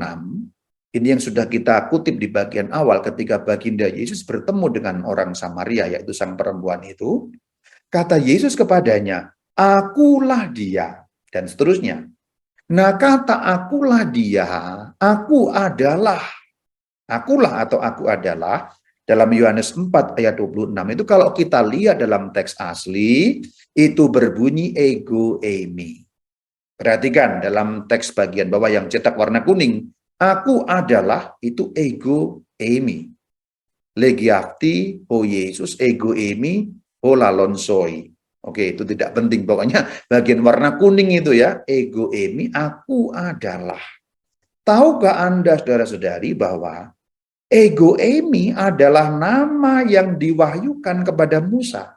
ini yang sudah kita kutip di bagian awal ketika baginda Yesus bertemu dengan orang Samaria, yaitu sang perempuan itu. Kata Yesus kepadanya, akulah dia, dan seterusnya. Nah, kata akulah dia, aku adalah. Akulah atau aku adalah, dalam Yohanes 4 ayat 26 itu kalau kita lihat dalam teks asli, itu berbunyi ego eimi. Perhatikan dalam teks bagian bawah yang cetak warna kuning, aku adalah itu ego eimi. Legiakti ho Yesus ego eimi ho lalonsoi. Oke, itu tidak penting. Pokoknya bagian warna kuning itu ya, ego eimi, aku adalah. Tahukah Anda saudara-saudari bahwa ego eimi adalah nama yang diwahyukan kepada Musa.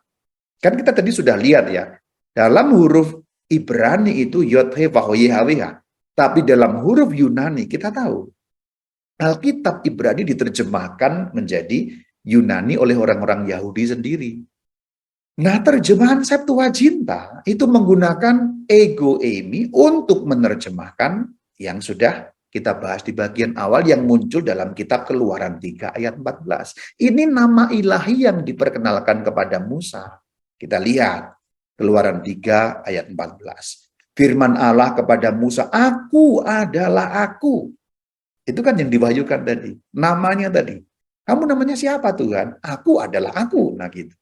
Kan kita tadi sudah lihat ya, dalam huruf Ibrani itu Yod-He-Vah-He-Yahweh. Tapi dalam huruf Yunani kita tahu, Alkitab Ibrani diterjemahkan menjadi Yunani oleh orang-orang Yahudi sendiri. Nah, terjemahan Septuaginta itu menggunakan ego eimi untuk menerjemahkan yang sudah kita bahas di bagian awal yang muncul dalam kitab Keluaran 3 ayat 14. Ini nama ilahi yang diperkenalkan kepada Musa. Kita lihat Keluaran 3 ayat 14. Firman Allah kepada Musa, aku adalah aku. Itu kan yang diwahyukan tadi. Namanya tadi. Kamu namanya siapa Tuhan? Aku adalah aku. Nah gitu.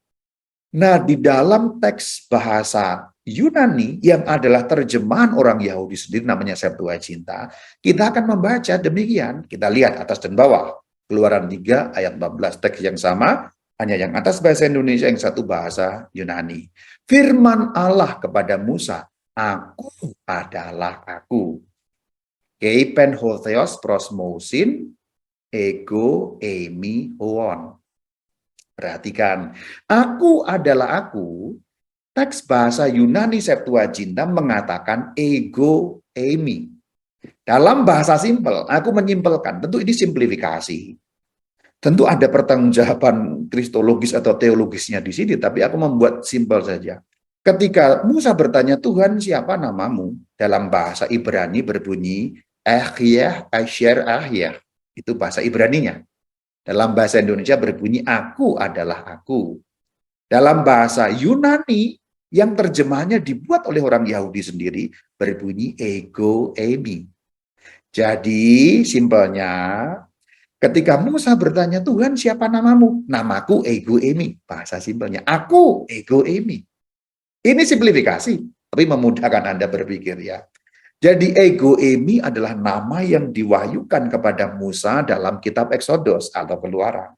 Nah di dalam teks bahasa Yunani yang adalah terjemahan orang Yahudi sendiri namanya Septuaginta, kita akan membaca demikian. Kita lihat atas dan bawah. Keluaran 3 ayat 14 teks yang sama, hanya yang atas bahasa Indonesia, yang satu bahasa Yunani. Firman Allah kepada Musa, aku adalah aku. Keipen hotheos prosmosin ego eimi hoon. Perhatikan, aku adalah aku. Teks bahasa Yunani Septuaginta mengatakan ego eimi. Dalam bahasa simpel, aku menyimpelkan. Tentu ini simplifikasi. Tentu ada pertanggungjawaban kristologis atau teologisnya di sini, tapi aku membuat simpel saja. Ketika Musa bertanya, Tuhan siapa namamu? Dalam bahasa Ibrani berbunyi, Ahyah, Asher, Ahyah. Itu bahasa Ibraninya. Dalam bahasa Indonesia berbunyi, aku adalah aku. Dalam bahasa Yunani, yang terjemahannya dibuat oleh orang Yahudi sendiri, berbunyi ego eimi. Jadi, simpelnya, Ketika Musa bertanya, Tuhan siapa namamu? Namaku Ego Emi. Bahasa simpelnya, aku Ego Emi. Ini simplifikasi, tapi memudahkan Anda berpikir ya. Jadi Ego Emi adalah nama yang diwahyukan kepada Musa dalam kitab Exodus atau Keluaran.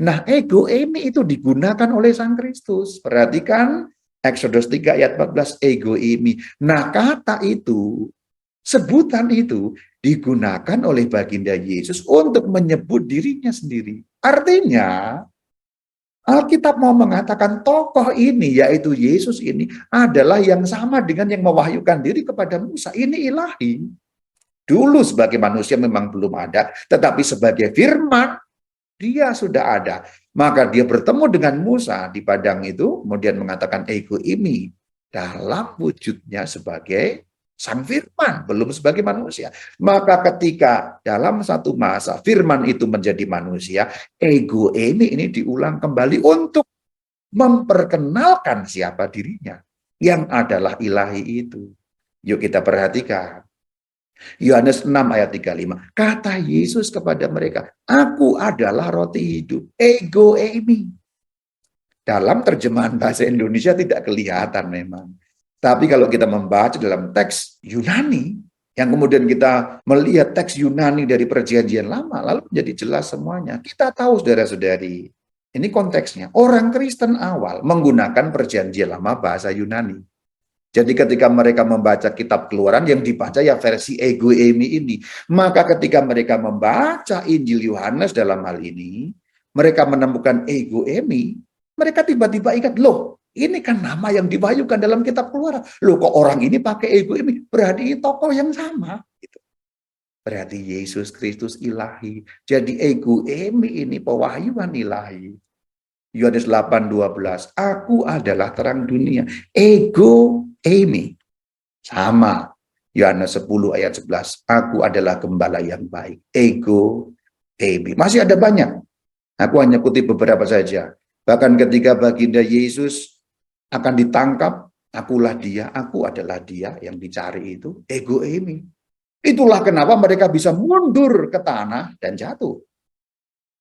Nah, Ego Emi itu digunakan oleh Sang Kristus. Perhatikan Exodus 3 ayat 14, Ego Emi. Nah, kata itu, sebutan itu digunakan oleh baginda Yesus untuk menyebut dirinya sendiri. Artinya, Alkitab mau mengatakan tokoh ini, yaitu Yesus ini, adalah yang sama dengan yang mewahyukan diri kepada Musa. Ini ilahi. Dulu sebagai manusia memang belum ada, tetapi sebagai firman, dia sudah ada. Maka dia bertemu dengan Musa di padang itu, kemudian mengatakan Ego Imi, dalam wujudnya sebagai sang firman, belum sebagai manusia. Maka ketika dalam satu masa firman itu menjadi manusia, Ego Imi ini diulang kembali untuk memperkenalkan siapa dirinya, yang adalah ilahi itu. Yuk kita perhatikan. Yohanes 6 ayat 35. Kata Yesus kepada mereka, aku adalah roti hidup. Ego eimi. Dalam terjemahan bahasa Indonesia tidak kelihatan memang. Tapi kalau kita membaca dalam teks Yunani, yang kemudian kita melihat teks Yunani dari perjanjian lama, lalu menjadi jelas semuanya. Kita tahu saudara-saudari, ini konteksnya. Orang Kristen awal menggunakan perjanjian lama bahasa Yunani. Jadi ketika mereka membaca kitab Keluaran, yang dibaca ya versi Ego Eimi ini. Maka ketika mereka membaca Injil Yohanes dalam hal ini, mereka menemukan Ego Eimi, mereka tiba-tiba ingat, loh ini kan nama yang diwahyukan dalam kitab Keluaran. Loh kok orang ini pakai Ego Eimi? Berarti tokoh yang sama. Gitu. Berarti Yesus Kristus ilahi. Jadi Ego Eimi ini pewahyuan ilahi. Yohanes 8:12, aku adalah terang dunia. Ego Eimi. Sama. Yohanes 10 ayat 11, aku adalah gembala yang baik. Ego Eimi. Masih ada banyak. Aku hanya kutip beberapa saja. Bahkan ketika baginda Yesus akan ditangkap, akulah dia, aku adalah dia yang dicari itu. Ego Eimi. Itulah kenapa mereka bisa mundur ke tanah dan jatuh.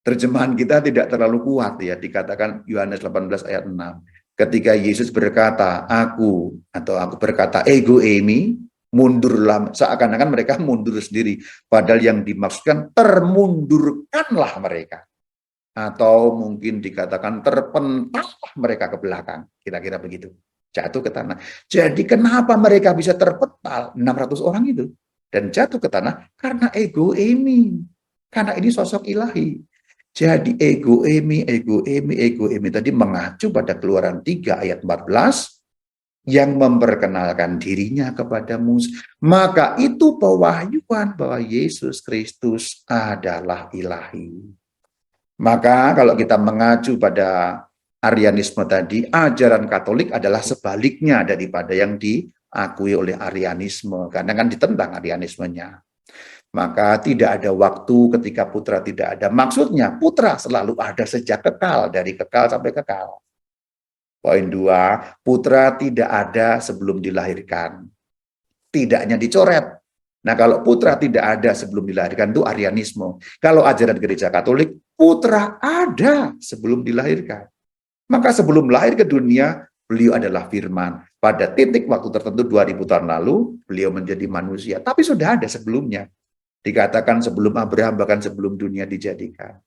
Terjemahan kita tidak terlalu kuat ya, dikatakan Yohanes 18 ayat 6. Ketika Yesus berkata, aku berkata Ego Eimi, mundurlah, seakan-akan mereka mundur sendiri. Padahal yang dimaksudkan termundurkanlah mereka. Atau mungkin dikatakan terpentallah mereka ke belakang. Kira-kira begitu. Jatuh ke tanah. Jadi kenapa mereka bisa terpental 600 orang itu? Dan jatuh ke tanah karena Ego Eimi. Karena ini sosok ilahi. Jadi Ego Eimi tadi mengacu pada Keluaran 3 ayat 14 yang memperkenalkan dirinya kepada Musa. Maka itu pewahyuan bahwa Yesus Kristus adalah ilahi. Maka kalau kita mengacu pada Arianisme tadi, ajaran Katolik adalah sebaliknya daripada yang diakui oleh Arianisme. Karena kan ditentang Arianismenya. Maka tidak ada waktu ketika putra tidak ada. Maksudnya putra selalu ada sejak kekal, dari kekal sampai kekal. Poin 2, putra tidak ada sebelum dilahirkan. Tidaknya dicoret. Nah kalau putra tidak ada sebelum dilahirkan itu Arianisme. Kalau ajaran gereja Katolik, putra ada sebelum dilahirkan. Maka sebelum lahir ke dunia, beliau adalah firman. Pada titik waktu tertentu 2000 tahun lalu, beliau menjadi manusia. Tapi sudah ada sebelumnya. Dikatakan sebelum Abraham, bahkan sebelum dunia dijadikan.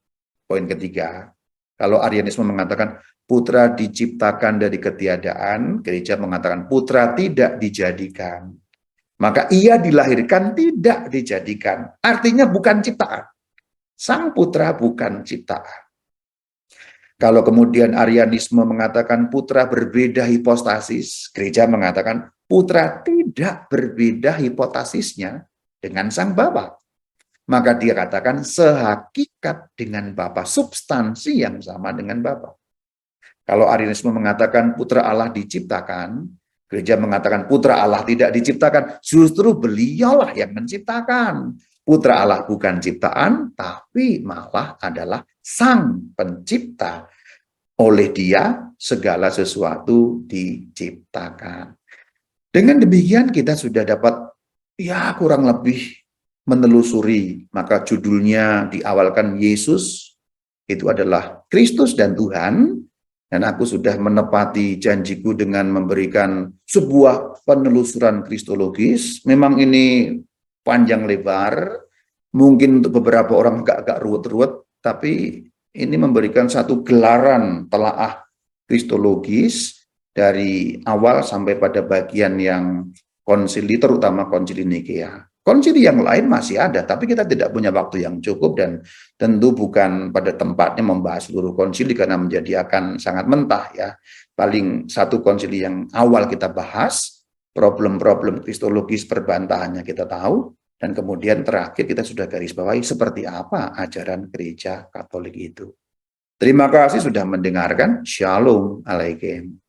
Poin ketiga, kalau Arianisme mengatakan putra diciptakan dari ketiadaan, gereja mengatakan putra tidak dijadikan. Maka ia dilahirkan tidak dijadikan. Artinya bukan ciptaan. Sang putra bukan ciptaan. Kalau kemudian Arianisme mengatakan putra berbeda hipostasis, gereja mengatakan putra tidak berbeda hipotasisnya dengan sang Bapa. Maka dia katakan sehakikat dengan Bapa, substansi yang sama dengan Bapa. Kalau Arianisme mengatakan putra Allah diciptakan, gereja mengatakan putra Allah tidak diciptakan, justru beliaulah yang menciptakan. Putra Allah bukan ciptaan, tapi malah adalah sang pencipta. Oleh dia segala sesuatu diciptakan. Dengan demikian kita sudah dapat ya kurang lebih menelusuri, maka judulnya diawalkan Yesus, itu adalah Kristus dan Tuhan, dan aku sudah menepati janjiku dengan memberikan sebuah penelusuran kristologis. Memang ini panjang lebar, mungkin untuk beberapa orang agak ruwet-ruwet, tapi ini memberikan satu gelaran telaah kristologis dari awal sampai pada bagian yang konsili, terutama konsili Nikea. Konsili yang lain masih ada, tapi kita tidak punya waktu yang cukup dan tentu bukan pada tempatnya membahas seluruh konsili karena menjadi akan sangat mentah ya. Paling satu konsili yang awal kita bahas, problem-problem kristologis perbantahannya kita tahu, dan kemudian terakhir kita sudah garis bawahi seperti apa ajaran gereja Katolik itu. Terima kasih sudah mendengarkan. Shalom Alaikum.